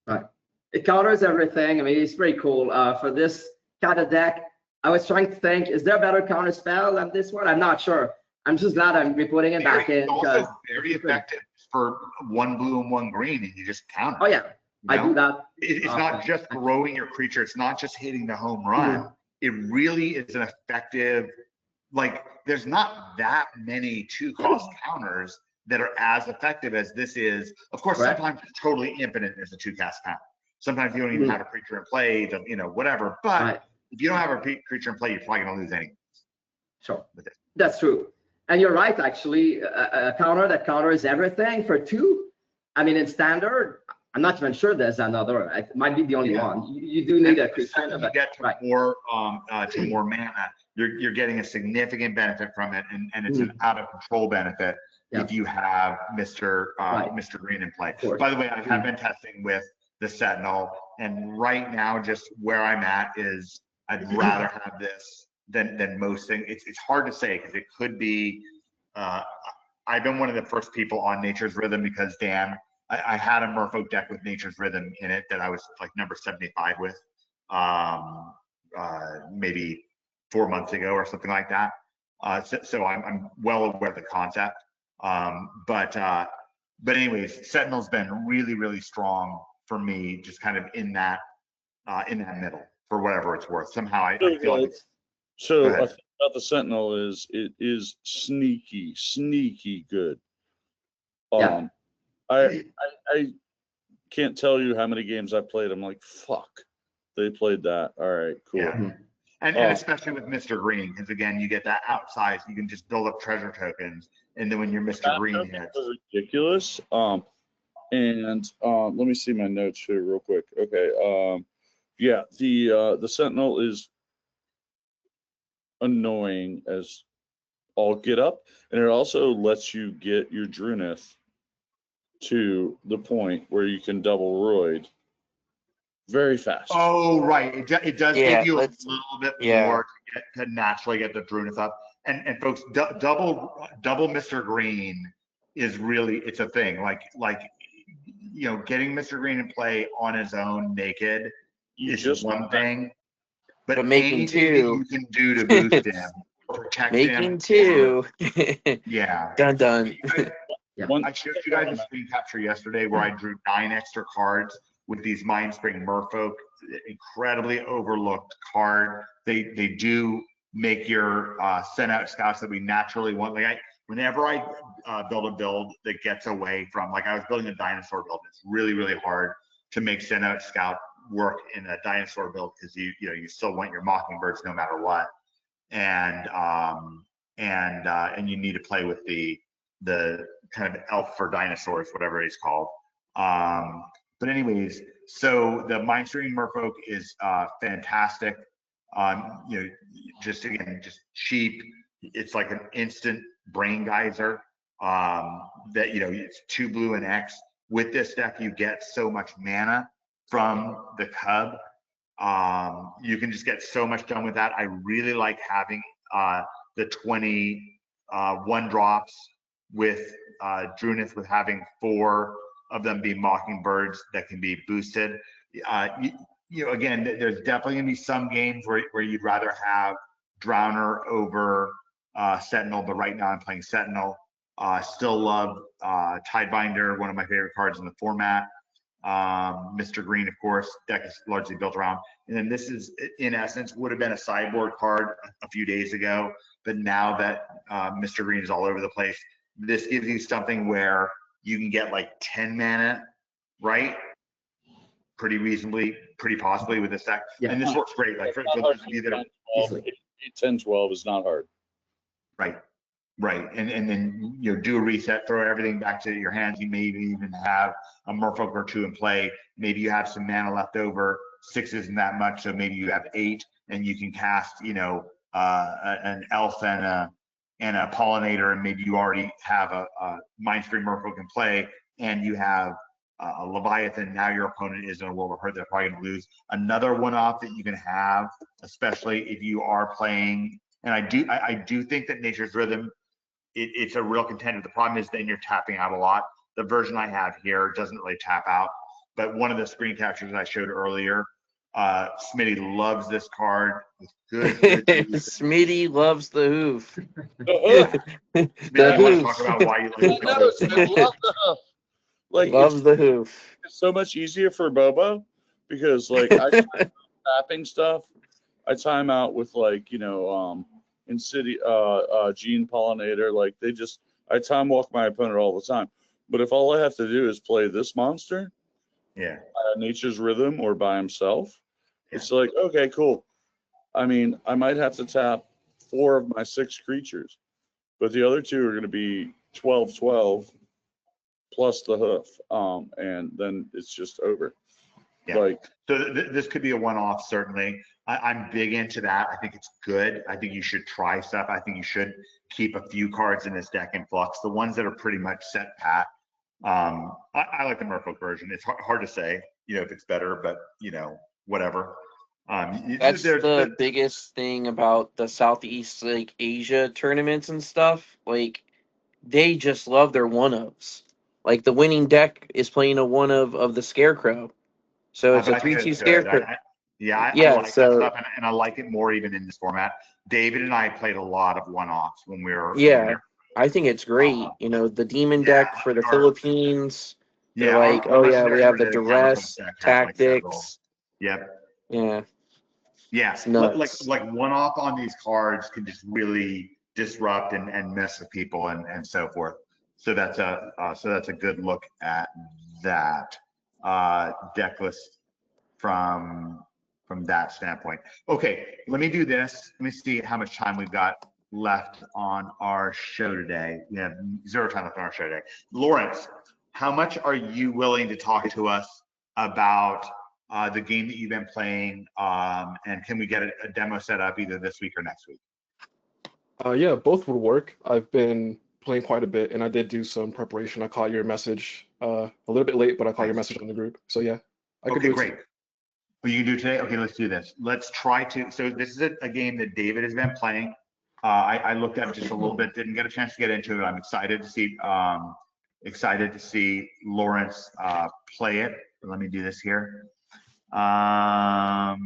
Right. It counters everything. I mean, it's pretty cool. For this kind of deck, I was trying to think, is there a better counter spell than this one? I'm not sure. I'm just glad I'm putting it back in. It's also very effective for 1 blue and 1 green, and you just counter. Oh, yeah. I do that. It's not just growing your creature. It's not just hitting the home run. It really is an effective, like, there's not that many 2-cost counters that are as effective as this is. Of course, sometimes it's totally infinite as a 2-cast counter. Sometimes you don't even have a creature in play, whatever. But if you don't have a creature in play, you're probably going to lose anyway. Sure. That's true. And you're right, actually. A counter that counters everything for 2. I mean, in standard, I'm not even sure there's another. It might be the only one. You do need a creature. You get to more mana. You're getting a significant benefit from it, and it's an out of control benefit if you have Mr. Green in play. By the way, I have been testing with the Sentinel, and right now, just where I'm at is I'd rather have this than most things. It's hard to say because it could be. I've been one of the first people on Nature's Rhythm because I had a Merfolk deck with Nature's Rhythm in it that I was like number 75 with, maybe 4 months ago or something like that. So I'm well aware of the concept. But anyways, Sentinel's been really, really strong for me, just kind of in that middle for whatever it's worth. Somehow I feel like. So I think about the Sentinel is it is sneaky good. I can't tell you how many games I played. I'm like, fuck, they played that. All right, cool. Yeah. And especially with Mr. Green, because again, you get that outside, you can just build up treasure tokens, and then when your Mr. Green hits, ridiculous. Let me see my notes here real quick. Okay. Yeah, the Sentinel is annoying as all get up, and it also lets you get your Drunith to the point where you can double roid very fast. Oh, right. It does give you a little bit more to naturally get the Drunith up. And folks, double Mr. Green is really, it's a thing. Like getting Mr. Green in play on his own naked is just one thing, but making anything that two. you can do to boost him, protect him. Making two. Yeah. Dun dun. I showed you guys a screen capture yesterday where I drew 9 extra cards with these Mind Spring Merfolk, incredibly overlooked card. They do make your send out scouts that we naturally want. Like whenever I build a build that gets away from, like I was building a dinosaur build, it's really, really hard to make send out scout work in a dinosaur build because you still want your mockingbirds no matter what, and you need to play with the kind of elf for dinosaurs, whatever it's called. But anyways, so the Mind Stream Merfolk is fantastic. Just cheap. It's like an instant brain geyser. That it's 2 blue and X. With this deck, you get so much mana from the cub. You can just get so much done with that. I really like having the 20 1-drops with Drunith, with having 4 of them be mockingbirds that can be boosted. Again, there's definitely gonna be some games where you'd rather have Drowner over Sentinel, but right now I'm playing Sentinel. Still love Tidebinder, one of my favorite cards in the format. Mr. Green, of course, deck is largely built around. And then this is, in essence, would have been a sideboard card a few days ago, but now that Mr. Green is all over the place, this gives you something where you can get like 10 mana, right? Pretty reasonably, pretty possibly with this deck. Yeah. And this works great. Like for those of you that are 10, 12 is not hard. Right. And then do a reset, throw everything back to your hands. You maybe even have a Merfolk or 2 in play. Maybe you have some mana left over. 6 isn't that much, so maybe you have 8, and you can cast an elf and a pollinator, and maybe you already have a Mind Stream Merfolk in play, and you have a Leviathan. Now your opponent is in a world of hurt. They're probably going to lose. Another one-off that you can have, especially if you are playing, and I do think that Nature's Rhythm, it's a real contender. The problem is then you're tapping out a lot. The version I have here doesn't really tap out, but one of the screen captures I showed earlier, Smitty loves this card. It's good. Smitty loves the hoof. Smitty, you want to talk about why you like the hoof? Like, loves the hoof. It's so much easier for Bobo because like I tapping stuff. I time out with in City Gene Pollinator, like I time walk my opponent all the time. But if all I have to do is play this monster, Nature's Rhythm, or by himself, it's like, okay, cool. I mean, I might have to tap 4 of my 6 creatures, but the other 2 are going to be 12/12 plus the hoof, and then it's just over. Yeah. So this could be a one-off, certainly. I'm big into that. I think it's good. I think you should try stuff. I think you should keep a few cards in this deck in flux. The ones that are pretty much set pat. I like the Merfolk version. It's hard to say, if it's better, but whatever. That's the biggest thing about the Southeast Asia tournaments and stuff. Like, they just love their one-ofs. Like, the winning deck is playing a one-of of the Scarecrow. So it's a 3/2 Scarecrow. I like that stuff, and I like it more even in this format. David and I played a lot of one-offs when we were. I think it's great. The demon deck for the Philippines. They're like, we have the duress tactics. Yep. Yeah. Yeah. Like one-off on these cards can just really disrupt and mess with people and so forth. So that's a good look at that deck list from that standpoint. Okay, let me do this. Let me see how much time we've got left on our show today. We have 0 time left on our show today. Lawrence, how much are you willing to talk to us about the game that you've been playing, and can we get a demo set up either this week or next week? Yeah, both would work. I've been playing quite a bit, and I did do some preparation. I caught your message a little bit late, but I caught your message on the group. So yeah, I could do it. Great. Well, you can do it today? Okay, let's do this. Let's try to. So this is a game that David has been playing. I looked at it just a little bit, didn't get a chance to get into it. I'm excited to see Excited to see Lawrence play it. Let me do this here. Let's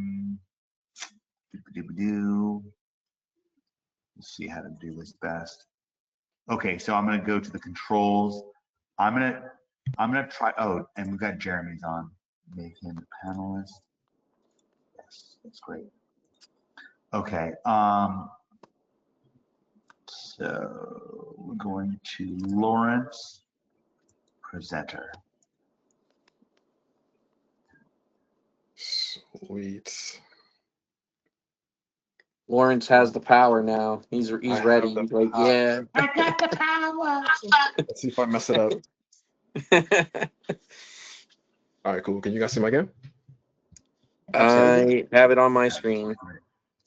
see how to do this best. Okay, so I'm gonna go to the controls. I'm gonna try. Oh, and we've got Jeremy's on. Make him a panelist. Yes, that's great. Okay. So we're going to Lawrence, presenter. Sweet. Lawrence has the power now. He's ready. He's like, power. yeah. I got the power. Let's see if I mess it up. All right, cool. Can you guys see my game? I have it on my screen.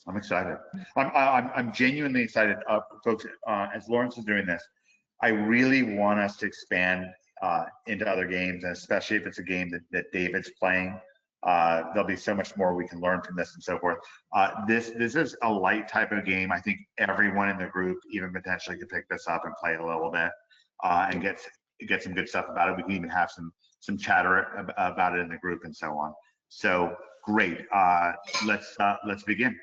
I'm excited. I'm genuinely excited, folks. As Lawrence is doing this, I really want us to expand into other games, and especially if it's a game that David's playing. There'll be so much more we can learn from this and so forth. This is a light type of game. I think everyone in the group, even potentially, could pick this up and play it a little bit and get some good stuff about it. We can even have some chatter about it in the group and so on. So great. Let's begin.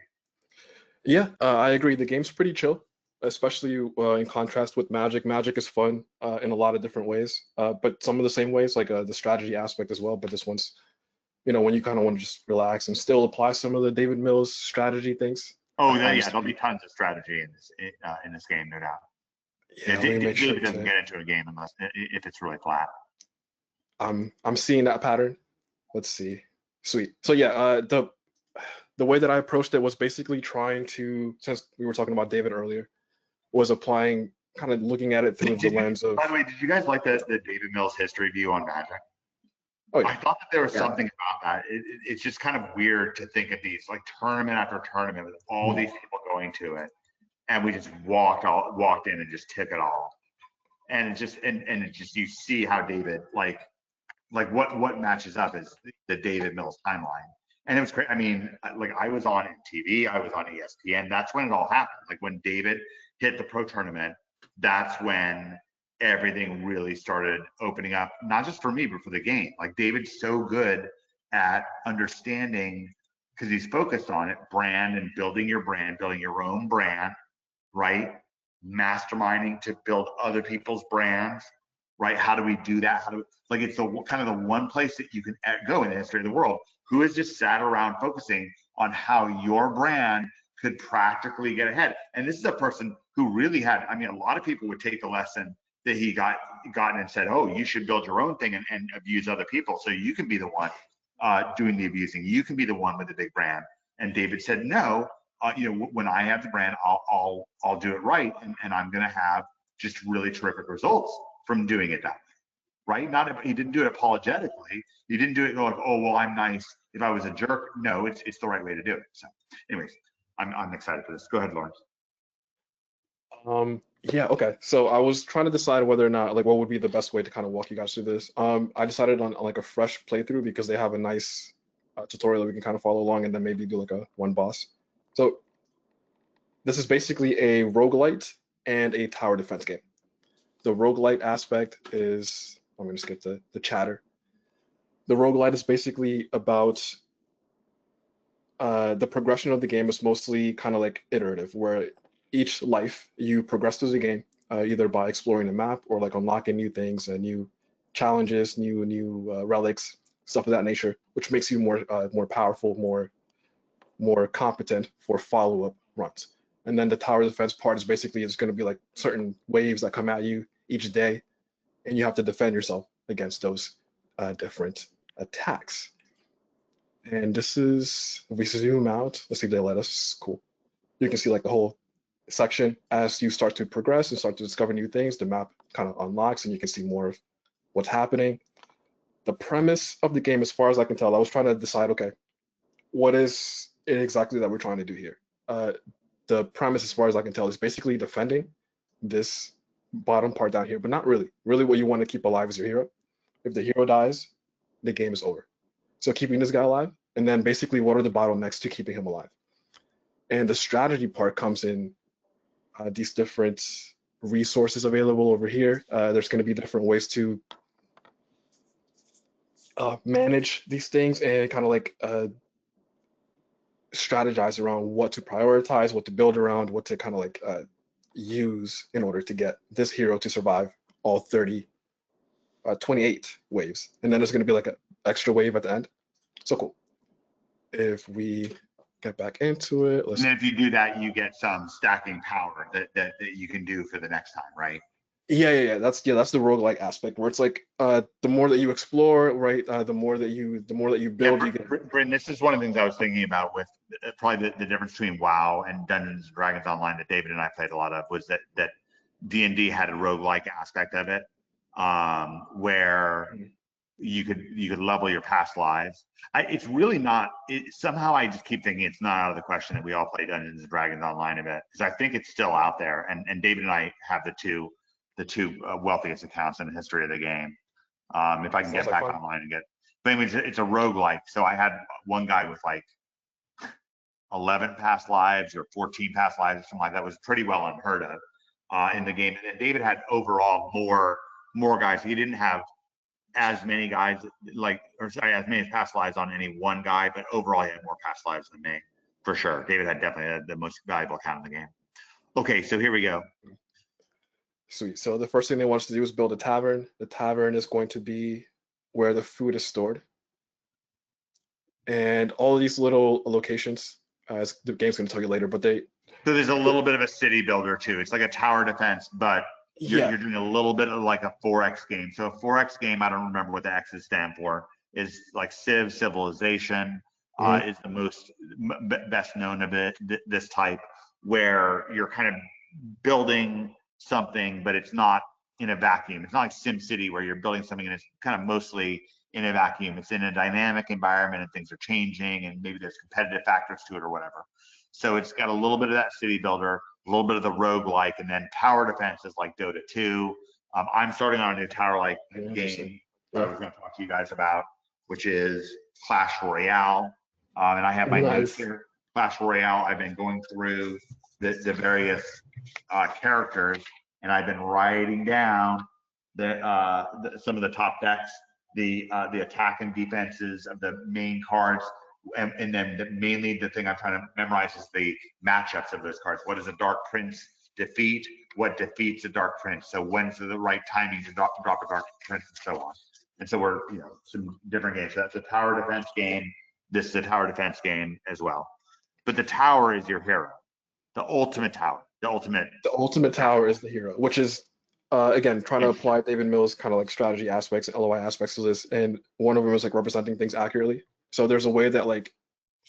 Yeah, I agree. The game's pretty chill, especially in contrast with Magic. Magic is fun in a lot of different ways, but some of the same ways, like the strategy aspect as well. But this one's, when you kind of want to just relax and still apply some of the David Mills strategy things. Oh, yeah, there'll be tons of strategy in this game, no doubt. Yeah, David doesn't get into a game unless if it's really flat. I'm seeing that pattern. Let's see. Sweet. So yeah, the way that I approached it was basically trying to, since we were talking about David earlier, was applying, kind of looking at it through the lens of. By the way, did you guys like the David Mills history view on Magic? Oh, yeah. I thought that there was something about that. It's just kind of weird to think of these like tournament after tournament with all these people going to it, and we just walked in and just took it all, and it just you see how David like what matches up is the David Mills timeline. And it was great. I mean, like I was on TV, I was on ESPN. That's when it all happened. Like when David hit the pro tournament, that's when everything really started opening up, not just for me, but for the game. Like David's so good at understanding, because he's focused on it, brand and building your own brand, right? Masterminding to build other people's brands, right? How do we do that? It's the kind of the one place that you can go in the history of the world. Who has just sat around focusing on how your brand could practically get ahead? And this is a person who really had, I mean, a lot of people would take the lesson that he gotten and said, oh, you should build your own thing and abuse other people so you can be the one doing the abusing. You can be the one with the big brand. And David said, no, when I have the brand, I'll do it right, and I'm going to have just really terrific results from doing it that way. Right? He didn't do it apologetically. He didn't do it like, oh, well, I'm nice if I was a jerk. No, it's the right way to do it. So anyways, I'm excited for this. Go ahead, Lawrence. Yeah, okay. So I was trying to decide whether or not, like, what would be the best way to kind of walk you guys through this. I decided on like a fresh playthrough because they have a nice tutorial that we can kind of follow along and then maybe do like a one boss. So this is basically a roguelite and a tower defense game. The roguelite aspect is, I'm going to skip the chatter. The roguelite is basically about the progression of the game is mostly kind of like iterative, where each life you progress through the game, either by exploring the map or like unlocking new things and new challenges, new relics, stuff of that nature, which makes you more powerful, more competent for follow-up runs. And then the tower defense part is basically it's going to be like certain waves that come at you each day, and you have to defend yourself against those different attacks. And this is, if we zoom out, let's see if they let us, cool. You can see like the whole section. As you start to progress and start to discover new things, the map kind of unlocks and you can see more of what's happening. The premise of the game, as far as I can tell, I was trying to decide, okay, what is it exactly that we're trying to do here? The premise, as far as I can tell, is basically defending this bottom part down here, but not really. Really what you want to keep alive is your hero. If the hero dies, the game is over. So keeping this guy alive, and then basically what are the bottlenecks to keeping him alive? And the strategy part comes in these different resources available over here. There's going to be different ways to manage these things and kind of like strategize around what to prioritize, what to build around, what to kind of like use in order to get this hero to survive all 28 waves. And then there's going to be like an extra wave at the end. So cool. If we get back into it, and then if you do that, you get some stacking power that you can do for the next time, right? Yeah. That's the roguelike aspect where it's like the more that you explore, right? The more that you build, you get. Bryn, this is one of the things I was thinking about with probably the difference between WoW and Dungeons and Dragons Online that David and I played a lot of was that D&D had a roguelike aspect of it, where you could level your past lives. It's really not. Somehow I just keep thinking it's not out of the question that we all play Dungeons and Dragons Online a bit, because I think it's still out there. And David and I have the two wealthiest accounts in the history of the game. If I can get back online and get, but anyway, it's a roguelike. So I had one guy with like 11 past lives or 14 past lives or something like that. It was pretty well unheard of in the game. And then David had overall more guys. He didn't have as many guys as many past lives on any one guy, but overall he had more past lives than me, for sure. David had definitely the most valuable account in the game. Okay, so here we go. Sweet. So the first thing they want us to do is build a tavern. The tavern is going to be where the food is stored. And all of these little locations, as the game's going to tell you later, but so there's a little bit of a city builder too. It's like a tower defense, but you're doing a little bit of like a 4X game. So a 4X game, I don't remember what the X's stand for, is like Civ, Civilization, is the most best known of it, this type, where you're kind of building something, but it's not in a vacuum. It's not like SimCity where you're building something and it's kind of mostly in a vacuum. It's in a dynamic environment and things are changing and maybe there's competitive factors to it or whatever. So it's got a little bit of that city builder, a little bit of the roguelike, and then tower defense is like Dota 2. I'm starting on a new tower-like game that I was going to talk to you guys about, which is Clash Royale. And I have my notes here. Clash Royale, I've been going through the various characters, and I've been writing down some of the top decks, the attack and defenses of the main cards, and then mainly the thing I'm trying to memorize is the matchups of those cards. What does a Dark Prince defeat? What defeats a Dark Prince? So when's the right timing to drop a Dark Prince, and so on. And so we're some different games. So that's a tower defense game. This is a tower defense game as well. But the tower is your hero, the ultimate tower. The ultimate tower is the hero, which is again trying to apply David Mills' kind of like strategy aspects and LOI aspects to this, and one of them is like representing things accurately. So there's a way that like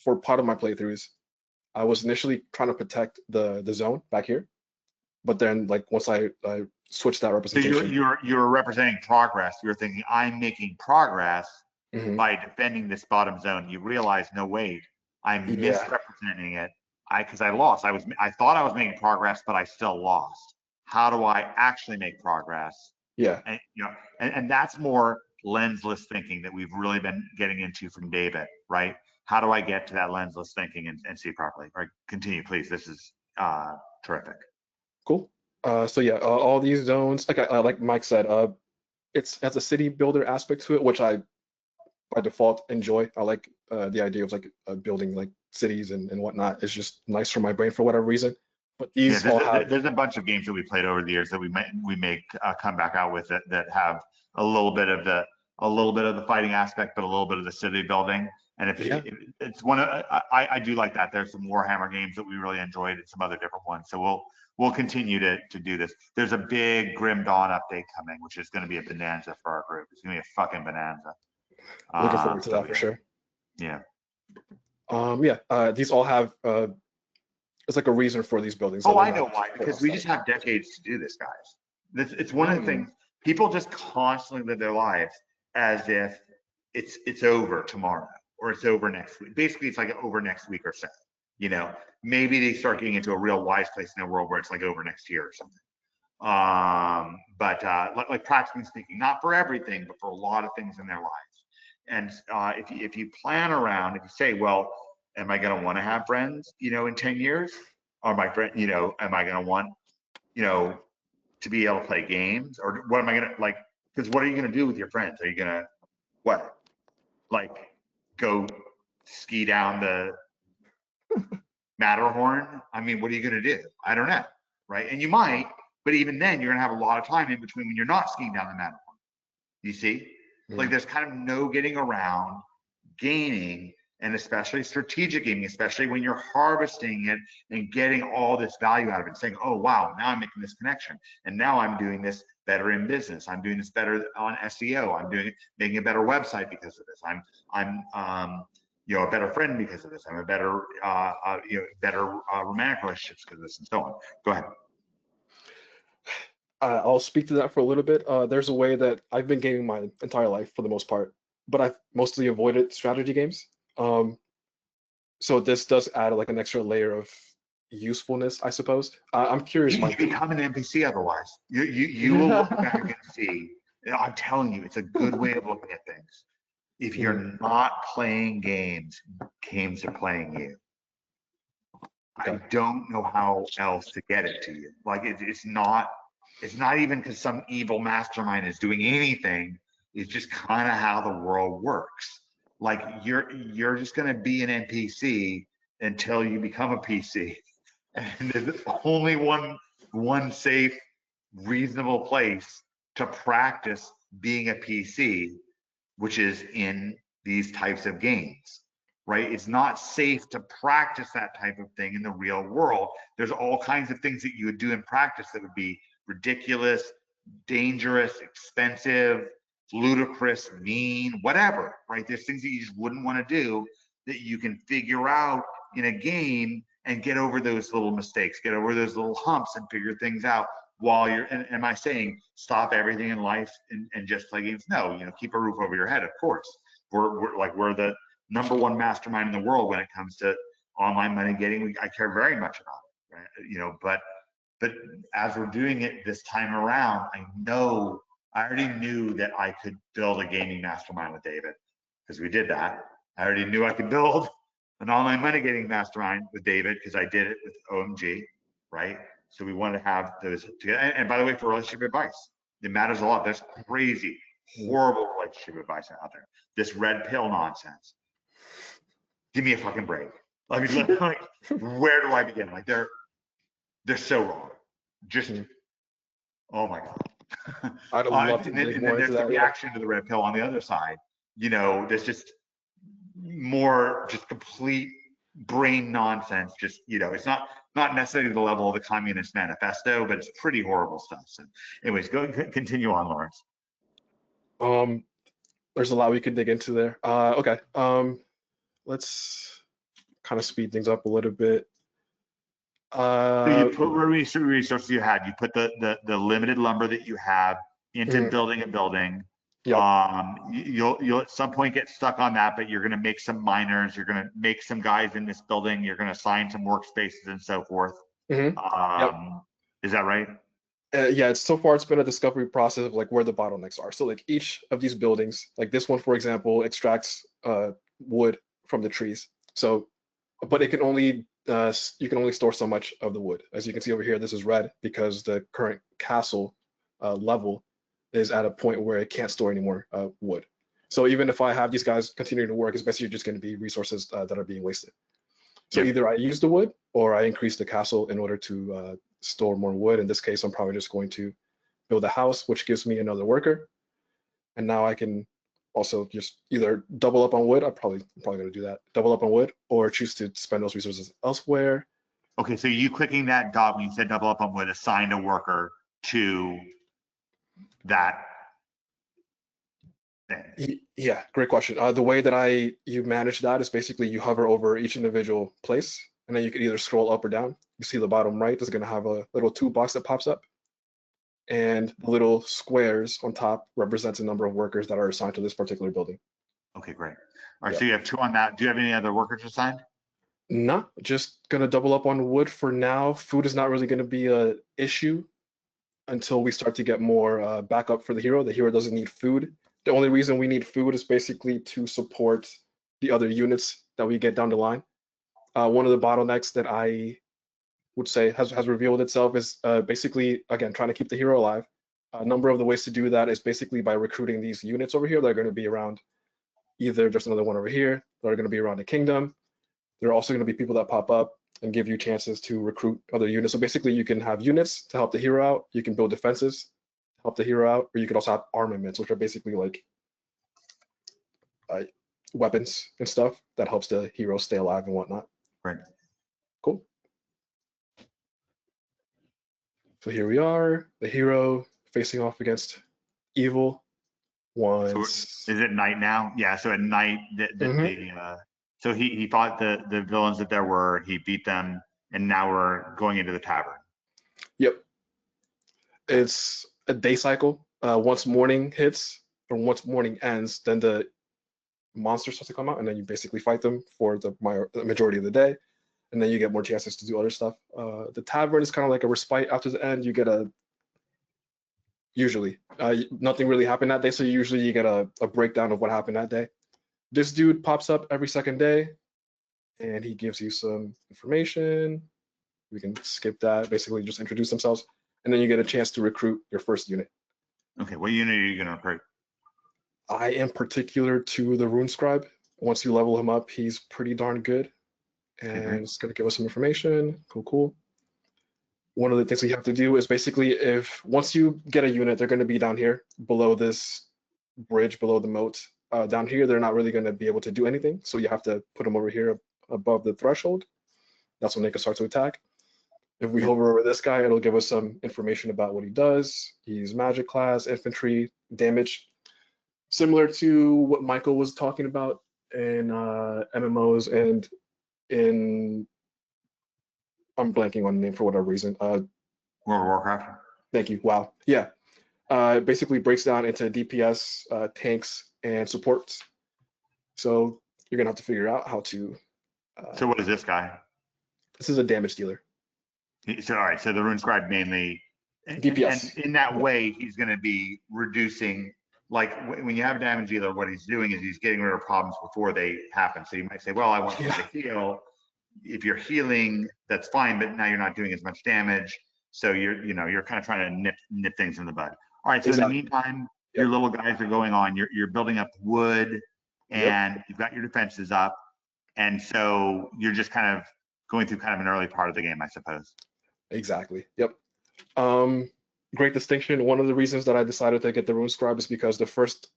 for part of my playthroughs, I was initially trying to protect the zone back here, but then like once I switched that representation. So you're representing progress. You're thinking I'm making progress by defending this bottom zone. You realize, no, wait, I'm misrepresenting it. Because I lost. I thought I was making progress, but I still lost. How do I actually make progress? Yeah. And and that's more lensless thinking that we've really been getting into from David, right? How do I get to that lensless thinking and see properly? All right, continue, please. This is terrific. Cool. So yeah, all these zones, like Mike said, it has a city builder aspect to it, which I by default enjoy. I like the idea of like building like cities and whatnot. It's just nice for my brain for whatever reason. But these there's a bunch of games that we played over the years that we may come back out with that have a little bit of the fighting aspect, but a little bit of the city building. And it's one of I do like that. There's some Warhammer games that we really enjoyed and some other different ones. So we'll continue to do this. There's a big Grim Dawn update coming, which is going to be a bonanza for our group. It's going to be a fucking bonanza. Looking forward to that for sure. Yeah. These all have it's like a reason for these buildings. Oh, I know why. Because we just have decades to do this, guys. It's one of the things people just constantly live their lives as if it's over tomorrow or it's over next week. Basically, it's like over next week or so. Maybe they start getting into a real wise place in their world where it's like over next year or something. But like practically speaking, not for everything, but for a lot of things in their lives. And if you plan around, if you say, well, am I going to want to have friends, in 10 years? Or my friend, am I going to want, to be able to play games? Or what am I gonna like? Because what are you gonna do with your friends? Are you gonna what? Like go ski down the Matterhorn? I mean, what are you gonna do? I don't know, right? And you might, but even then, you're gonna have a lot of time in between when you're not skiing down the Matterhorn. You see, like there's kind of no getting around gaining, and especially strategic gaming, especially when you're harvesting it and getting all this value out of it, saying, oh, wow, now I'm making this connection. And now I'm doing this better in business. I'm doing this better on SEO. I'm making a better website because of this. I'm a better friend because of this. I'm a better, better romantic relationships because of this, and so on. Go ahead. I'll speak to that for a little bit. There's a way that I've been gaming my entire life for the most part, but I've mostly avoided strategy games. So this does add like an extra layer of usefulness, I suppose. I'm curious. You become an NPC otherwise. You will look back and see. I'm telling you, it's a good way of looking at things. If you're not playing games, games are playing you. I don't know how else to get it to you. Like it's not even because some evil mastermind is doing anything. It's just kind of how the world works. Like you're just going to be an NPC until you become a PC. And there's only one safe, reasonable place to practice being a PC, which is in these types of games, right? It's not safe to practice that type of thing in the real world. There's all kinds of things that you would do in practice that would be ridiculous, dangerous, expensive, ludicrous, mean, whatever, right? There's things that you just wouldn't want to do that you can figure out in a game and get over those little mistakes, get over those little humps and figure things out while you're, and am I saying stop everything in life and just play games? No, keep a roof over your head, of course. We're the number one mastermind in the world when it comes to online money getting. I care very much about it, right? But as we're doing it this time around, I already knew that I could build a gaming mastermind with David because we did that. I already knew I could build an online money getting mastermind with David because I did it with OMG, right? So we wanted to have those together. And by the way, for relationship advice, it matters a lot. There's crazy, horrible relationship advice out there. This red pill nonsense. Give me a fucking break. I mean, like, where do I begin? Like, they're so wrong. Just, oh my God. I'd love to dig more into that. The reaction to the red pill on the other side. There's just more just complete brain nonsense. Just, it's not necessarily the level of the Communist Manifesto, but it's pretty horrible stuff. So anyways, continue on, Lawrence. There's a lot we could dig into there. Okay. Let's kind of speed things up a little bit. So you put resources you had. You put the limited lumber that you have into building a building. Yep. You'll at some point get stuck on that, but you're going to make some miners. You're going to make some guys in this building. You're going to assign some workspaces and so forth. Yep. Is that right? Yeah. So far, it's been a discovery process of like where the bottlenecks are. So like each of these buildings, like this one, for example, extracts wood from the trees. So, but it can only you can only store so much of the wood. As you can see over here, this is red because the current castle level is at a point where it can't store any more wood. So even if I have these guys continuing to work, it's basically just going to be resources that are being wasted. So either I use the wood or I increase the castle in order to store more wood. In this case, I'm probably just going to build a house, which gives me another worker. And now I can also just either double up on wood. I'm probably going to do that. Double up on wood or choose to spend those resources elsewhere. Okay, so you clicking that dot when you said double up on wood assigned a worker to that thing? Yeah, great question. The way that you manage that is basically you hover over each individual place, and then you can either scroll up or down. You see the bottom right is going to have a little toolbox that pops up, and the little squares on top represents a number of workers that are assigned to this particular building. Okay, great. All right, so you have 2 on that. Do you have any other workers assigned? No, just gonna double up on wood for now. Food is not really going to be an issue until we start to get more backup for the hero. The hero doesn't need food. The only reason we need food is basically to support the other units that we get down the line. One of the bottlenecks that I would say has revealed itself is basically, again, trying to keep the hero alive. A number of the ways to do that is basically by recruiting these units over here that are going to be around either just another one over here that are going to be around the kingdom. There are also going to be people that pop up and give you chances to recruit other units. So basically you can have units to help the hero out. You can build defenses to help the hero out, or you can also have armaments, which are basically like weapons and stuff that helps the hero stay alive and whatnot. Right. Cool. So here we are, the hero facing off against evil. So is it night now? Yeah. So at night, so he fought the villains that there were. He beat them, and now we're going into the tavern. Yep. It's a day cycle. Once morning hits or once morning ends, then the monsters start to come out, and then you basically fight them for the majority of the day, and then you get more chances to do other stuff. The tavern is kind of like a respite after the end. You get usually nothing really happened that day, so usually you get a breakdown of what happened that day. This dude pops up every second day, and he gives you some information. We can skip that. Basically, just introduce themselves, and then you get a chance to recruit your first unit. Okay, what unit are you going to recruit? I am particular to the Rune Scribe. Once you level him up, he's pretty darn good. And it's going to give us some information. Cool. One of the things we have to do is basically, once you get a unit, they're going to be down here below this bridge, below the moat. Down here, they're not really going to be able to do anything. So you have to put them over here above the threshold. That's when they can start to attack. If we hover over this guy, it'll give us some information about what he does. He's magic class, infantry, damage. Similar to what Michael was talking about in MMOs and in, I'm blanking on the name for whatever reason. World of Warcraft. Thank you. Wow. Yeah. It basically breaks down into DPS, tanks, and supports. So you're gonna have to figure out how to. So what is this guy? This is a damage dealer. So all right. So the Rune Scribe mainly DPS. And in that way, he's going to be reducing. Like when you have a damage dealer, what he's doing is he's getting rid of problems before they happen. So you might say, well, I want to heal. If you're healing, that's fine, but now you're not doing as much damage. So you're kind of trying to nip things in the bud. All right. So Exactly. in the meantime, your little guys are going on. You're building up wood, and you've got your defenses up, and so you're just kind of going through kind of an early part of the game, I suppose. Exactly. Yep. Great distinction. One of the reasons that I decided to get the Rune Scribe is because the first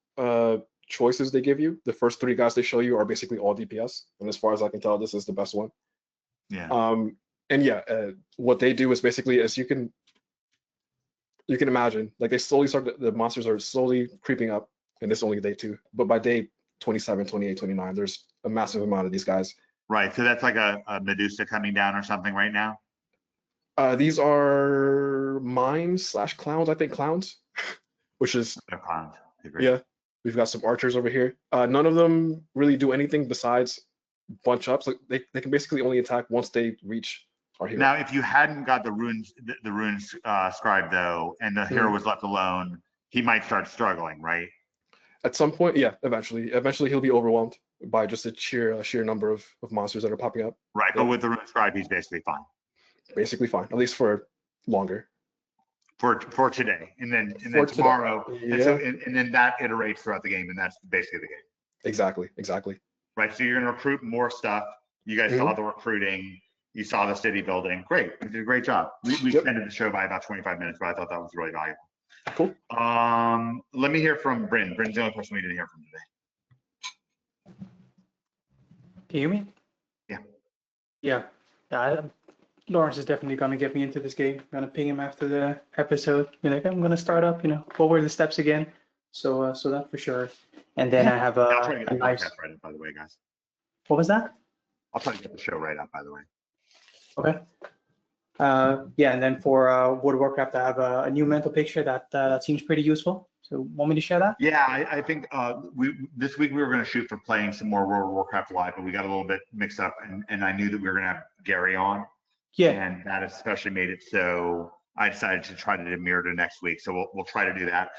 choices they give you, the first 3 guys they show you are basically all DPS. And as far as I can tell, this is the best one. Yeah. And yeah, what they do is basically, as you can imagine, like they slowly start, the monsters are slowly creeping up, and it's only day 2. But by day 27, 28, 29, there's a massive amount of these guys. Right. So that's like a Medusa coming down or something right now. These are mimes / clowns, I think clowns, which is, Clowns. yeah, we've got some archers over here. None of them really do anything besides bunch up. So they can basically only attack once they reach our hero. Now, if you hadn't got the runes scribe though, and the hero was left alone, he might start struggling, right? At some point, yeah, eventually he'll be overwhelmed by just a sheer number of monsters that are popping up. Right, but with the rune scribe, he's basically fine. Basically fine, at least for longer. For today, and then tomorrow, and then that iterates throughout the game, and that's basically the game. Exactly. Right, so you're gonna recruit more stuff. You guys saw the recruiting. You saw the city building. Great, you did a great job. We extended the show by about 25 minutes, but I thought that was really valuable. Cool. Let me hear from Bryn. Bryn's the only person we didn't hear from today. Can you hear me? Yeah. Yeah. Lawrence is definitely going to get me into this game. I'm going to ping him after the episode. Be like, I'm going to start up, what were the steps again? So that for sure. And then I have I'll try to get the nice. podcast right up, by the way, guys. What was that? I'll try to get the show right up, by the way. Okay. Yeah, and then for World of Warcraft, I have a new mental picture that seems pretty useful. So want me to share that? Yeah, I think this week we were going to shoot for playing some more World of Warcraft live, but we got a little bit mixed up, and I knew that we were going to have Gary on. Yeah. And that especially made it so I decided to try to demur to next week. So we'll try to do that.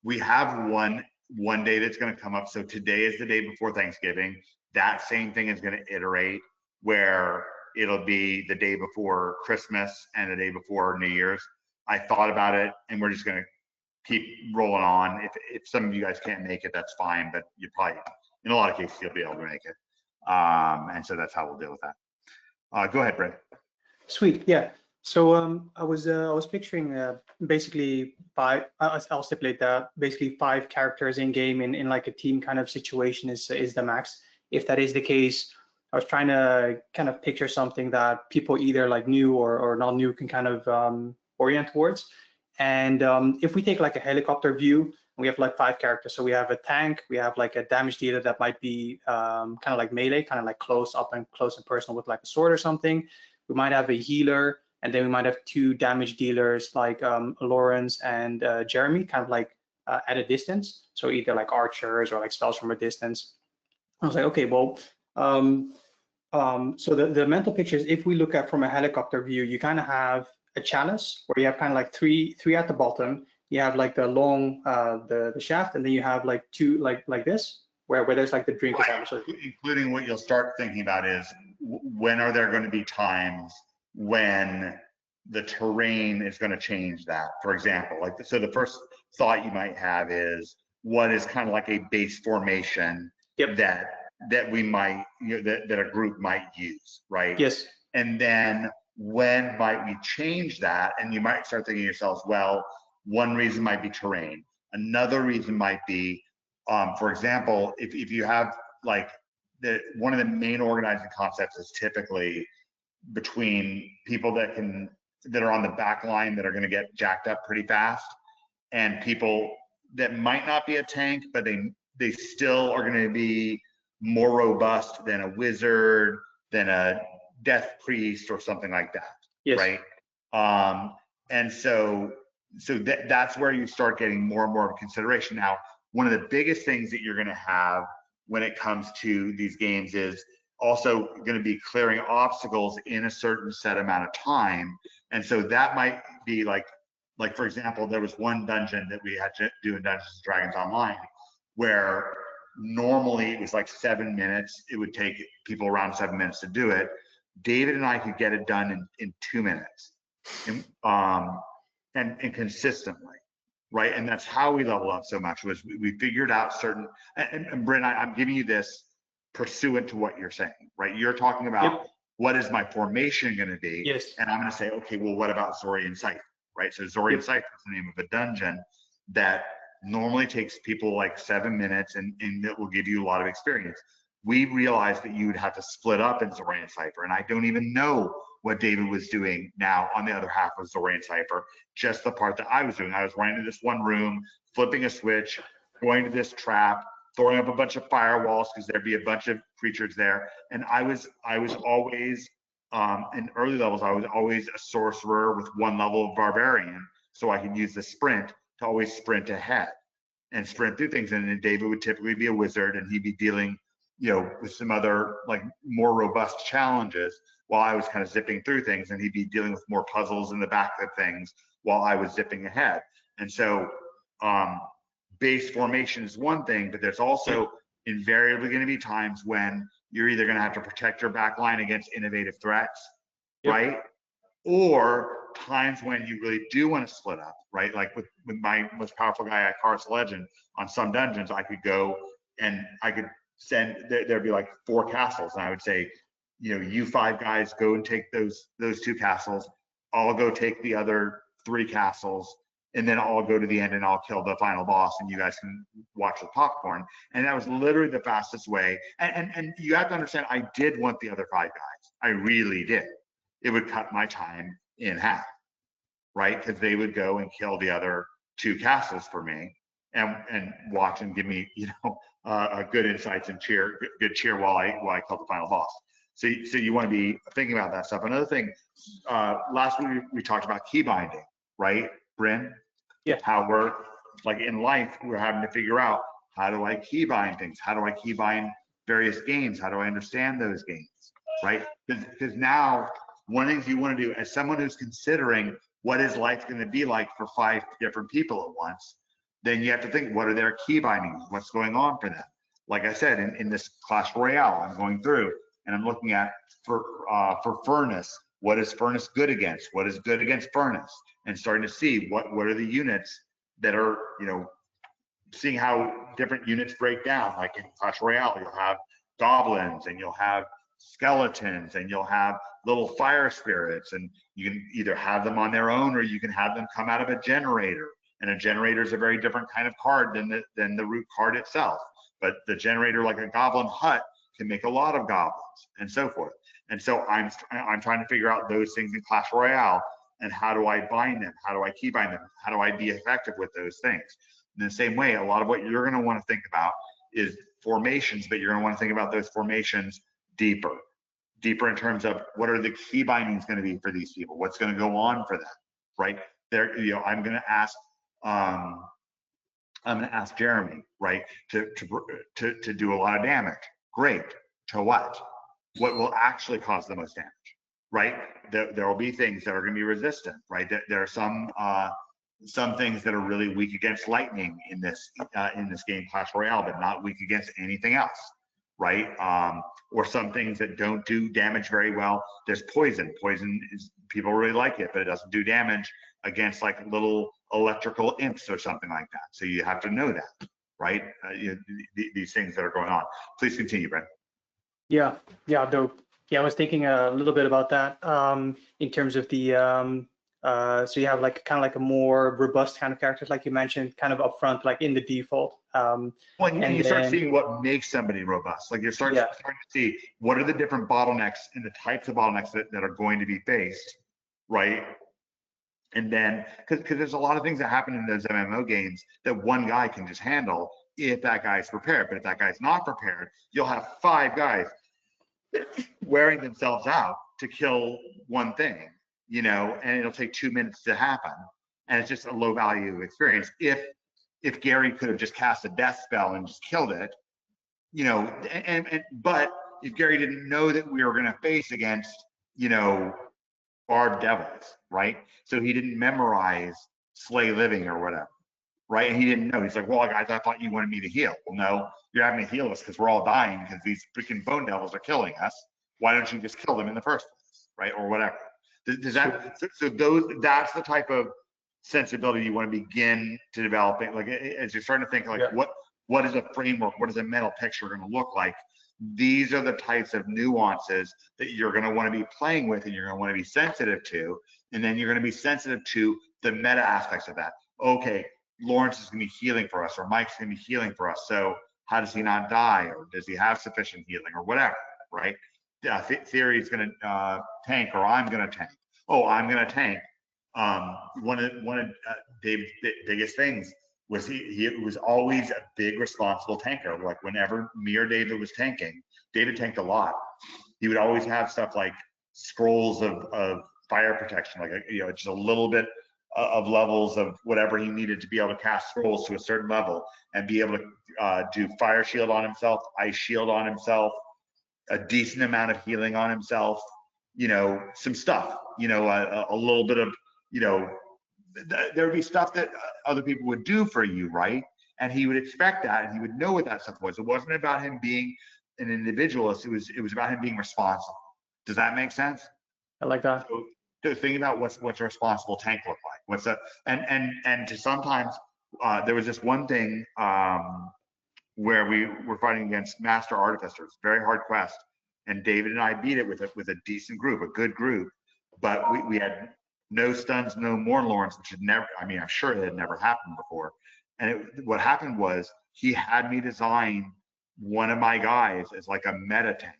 We have one day that's going to come up. So today is the day before Thanksgiving. That same thing is going to iterate where it'll be the day before Christmas and the day before New Year's. I thought about it, and we're just going to keep rolling on. If some of you guys can't make it, that's fine, but you probably, in a lot of cases, you'll be able to make it. And so that's how we'll deal with that. Go ahead, Brent. Sweet, yeah. So I was picturing basically I'll stipulate that basically 5 characters in game in like a team kind of situation is the max. If that is the case, I was trying to kind of picture something that people either like new or not new can kind of orient towards. And if we take like a helicopter view, we have like 5 characters. So we have a tank, we have like a damage dealer that might be kind of like melee, kind of like close and personal with like a sword or something. We might have a healer, and then we might have 2 damage dealers like Lawrence and Jeremy, kind of like at a distance. So either like archers or like spells from a distance. I was like, okay, well, so the mental picture is, if we look at from a helicopter view, you kind of have a chalice where you have kind of like three at the bottom. You have like the long the shaft, and then you have like 2 like this where there's like the drink. Right. Including what you'll start thinking about is, when are there going to be times when the terrain is going to change that? For example, like, so the first thought you might have is, what is kind of like a base formation that we might, that a group might use, right? Yes. And then when might we change that? And you might start thinking to yourselves, well, one reason might be terrain. Another reason might be, for example, if you have like one of the main organizing concepts is typically between people that are on the back line that are going to get jacked up pretty fast, and people that might not be a tank, but they still are going to be more robust than a wizard, than a death priest or something like that. Yes. Right. And so that's where you start getting more and more of a consideration. Now, one of the biggest things that you're going to have when it comes to these games is also going to be clearing obstacles in a certain set amount of time. And so that might be like for example, there was one dungeon that we had to do in Dungeons and Dragons Online where normally it was like 7 minutes. It would take people around 7 minutes to do it. David and I could get it done in 2 minutes, and consistently, right? And that's how we level up so much, was we figured out certain, and Brent, I'm giving you this pursuant to what you're saying, right? You're talking about what is my formation going to be? Yes. And I'm going to say, okay, well, what about Zorian Cypher, right? So Zorian Cypher is the name of a dungeon that normally takes people like 7 minutes, and it will give you a lot of experience. We realized that you would have to split up in Zorian Cypher, and I don't even know what David was doing now on the other half of Zorian Cypher, just the part that I was doing. I was running to this one room, flipping a switch, going to this trap, throwing up a bunch of firewalls because there'd be a bunch of creatures there. And I was always, in early levels, I was always a sorcerer with 1 level of barbarian, so I could use the sprint to always sprint ahead and sprint through things. And then David would typically be a wizard, and he'd be dealing, with some other like more robust challenges while I was kind of zipping through things, and he'd be dealing with more puzzles in the back of things while I was zipping ahead. And so base formation is one thing, but there's also invariably going to be times when you're either going to have to protect your back line against innovative threats, right? Or times when you really do want to split up, right? Like with my most powerful guy at Car's Legend, on some dungeons, I could go and I could send, there'd be like 4 castles, and I would say, you 5 guys go and take those 2 castles. I'll go take the other 3 castles, and then I'll go to the end and I'll kill the final boss, and you guys can watch the popcorn. And that was literally the fastest way. And you have to understand, I did want the other 5 guys. I really did. It would cut my time in half, right? Because they would go and kill the other 2 castles for me, and watch and give me, good insights and good cheer while I kill the final boss. So you want to be thinking about that stuff. Another thing, last week we talked about key binding, right, Bryn? Yeah. How we're like in life, we're having to figure out, how do I key bind things? How do I key bind various games? How do I understand those games, right? Because now, one of the things you want to do as someone who's considering what is life going to be like for 5 different people at once, then you have to think, what are their key bindings? What's going on for them? Like I said, in this Clash Royale, I'm going through, and I'm looking at for furnace, what is furnace good against? What is good against furnace? And starting to see what are the units that are, seeing how different units break down. Like in Clash Royale, you'll have goblins and you'll have skeletons and you'll have little fire spirits, and you can either have them on their own or you can have them come out of a generator. And a generator is a very different kind of card than the root card itself. But the generator, like a goblin hut, can make a lot of goblins and so forth. And so I'm trying to figure out those things in Clash Royale, and how do I bind them? How do I keybind them? How do I be effective with those things? In the same way, a lot of what you're going to want to think about is formations, but you're going to want to think about those formations deeper in terms of what are the key bindings going to be for these people? What's going to go on for them, right? There, I'm going to ask Jeremy, right, to do a lot of damage. Great. To what? What will actually cause the most damage, right? There will be things that are going to be resistant, right? There are some things that are really weak against lightning in this game, Clash Royale, but not weak against anything else, right? Or some things that don't do damage very well. There's poison. Poison is, people really like it, but it doesn't do damage against like little electrical imps or something like that. So you have to know that, right? These things that are going on. Please continue, Brent. Yeah, dope. Yeah, I was thinking a little bit about that in terms of the so you have like kind of like a more robust kind of characters, like you mentioned, kind of upfront, like in the default. Well, and you start seeing what makes somebody robust. Like you're starting to see what are the different bottlenecks and the types of bottlenecks that are going to be faced, right? And then, because there's a lot of things that happen in those MMO games that one guy can just handle if that guy's prepared. But if that guy's not prepared, you'll have 5 guys wearing themselves out to kill one thing, and it'll take 2 minutes to happen. And it's just a low value experience. If Gary could have just cast a death spell and just killed it, but if Gary didn't know that we were going to face against, barbed devils, right? So he didn't memorize Slay Living or whatever, right? And he didn't know. He's like, well, guys, I thought you wanted me to heal. Well, no, you're having to heal us because we're all dying because these freaking bone devils are killing us. Why don't you just kill them in the first place, right? Or whatever. Does that, that's the type of sensibility you want to begin to develop. Like as you're starting to think, like what is a framework? What is a mental picture going to look like? These are the types of nuances that you're going to want to be playing with, and you're going to want to be sensitive to. And then you're going to be sensitive to the meta aspects of that. Okay, Lawrence is going to be healing for us, or Mike's going to be healing for us. So how does he not die, or does he have sufficient healing, or whatever, right? Theory is going to tank, or I'm going to tank. Oh, I'm going to tank. One of Dave's biggest things was he was always a big responsible tanker. Like whenever me or David was tanking, David tanked a lot. He would always have stuff like scrolls of fire protection, like just a little bit of levels of whatever he needed to be able to cast scrolls to a certain level and be able to do fire shield on himself, ice shield on himself, a decent amount of healing on himself, some stuff, a little bit of, there would be stuff that other people would do for you, right? And he would expect that, and he would know what that stuff was. It wasn't about him being an individualist. It was about him being responsible. Does that make sense? I like that. So thinking about what's a responsible tank look like. And to sometimes there was this one thing where we were fighting against Master Artificers, very hard quest, and David and I beat it with a decent group, a good group, but we had no stuns, no more Lawrence, which had never, I'm sure it had never happened before. And what happened was he had me design one of my guys as like a meta tank.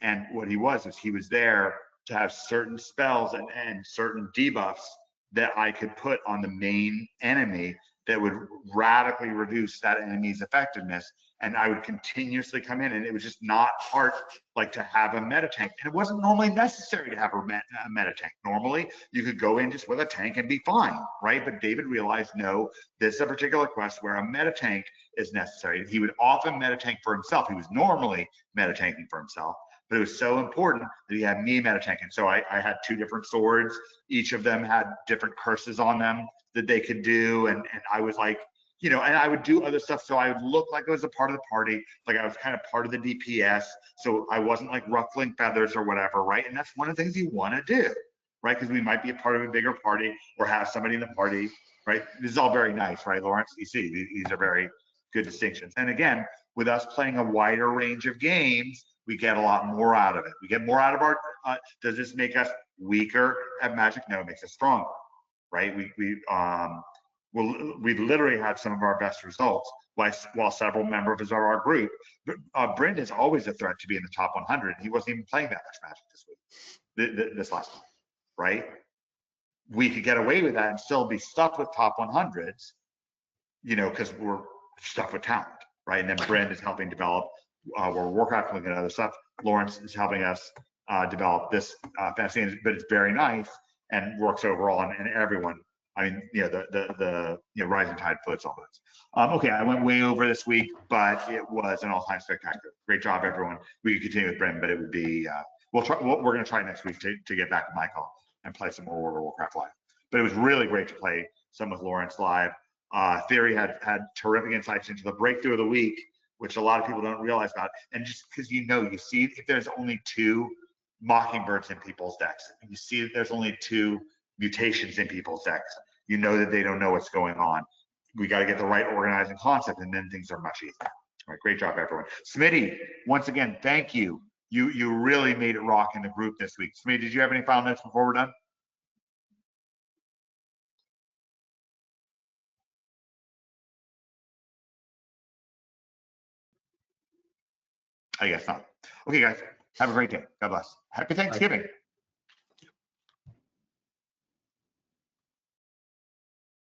And what he was there to have certain spells and certain debuffs that I could put on the main enemy that would radically reduce that enemy's effectiveness. And I would continuously come in, and it was just not hard, like, to have a meta tank. And it wasn't normally necessary to have a meta tank. Normally, you could go in just with a tank and be fine, right? But David realized, no, this is a particular quest where a meta tank is necessary. He would often meta tank for himself. He was normally meta tanking for himself, but it was so important that he had me meta tanking. So I had 2 different swords. Each of them had different curses on them that they could do. And I was like, you know, and I would do other stuff. So I would look like I was a part of the party, like I was kind of part of the DPS. So I wasn't like ruffling feathers or whatever, right? And that's one of the things you want to do, right? Because we might be a part of a bigger party or have somebody in the party, right? This is all very nice, right, Lawrence? You see, these are very good distinctions. And again, with us playing a wider range of games, we get a lot more out of it. We get more out of our, does this make us weaker at Magic? No, it makes us stronger, right? We literally had some of our best results while several members of our group. Brent is always a threat to be in the top 100. He wasn't even playing that much Magic this week, this last time, right? We could get away with that and still be stuck with top 100s, you know, because we're stuck with talent, right? And then Brent is helping develop we're Warcraft looking at other stuff. Lawrence is helping us develop this fantasy, but it's very nice and works overall, and everyone. I mean, you know, the rising tide floats all boats. Okay, I went way over this week, but it was an all-time spectacular. Great job, everyone. We could continue with Brendan, but it would be we're going to try next week to get back to Michael and play some more World of Warcraft live. But it was really great to play some with Lawrence live. Theory had terrific insights into the breakthrough of the week, which a lot of people don't realize about. And just because you see if there's only 2 Mockingbirds in people's decks, you see that there's only 2 mutations in people's decks, you know that they don't know what's going on. We got to get the right organizing concept, and then things are much easier. All right, great job, everyone. Smitty, once again, thank you. You really made it rock in the group this week. Smitty, did you have any final notes before we're done? I guess not. Okay, guys, have a great day. God bless. Happy Thanksgiving.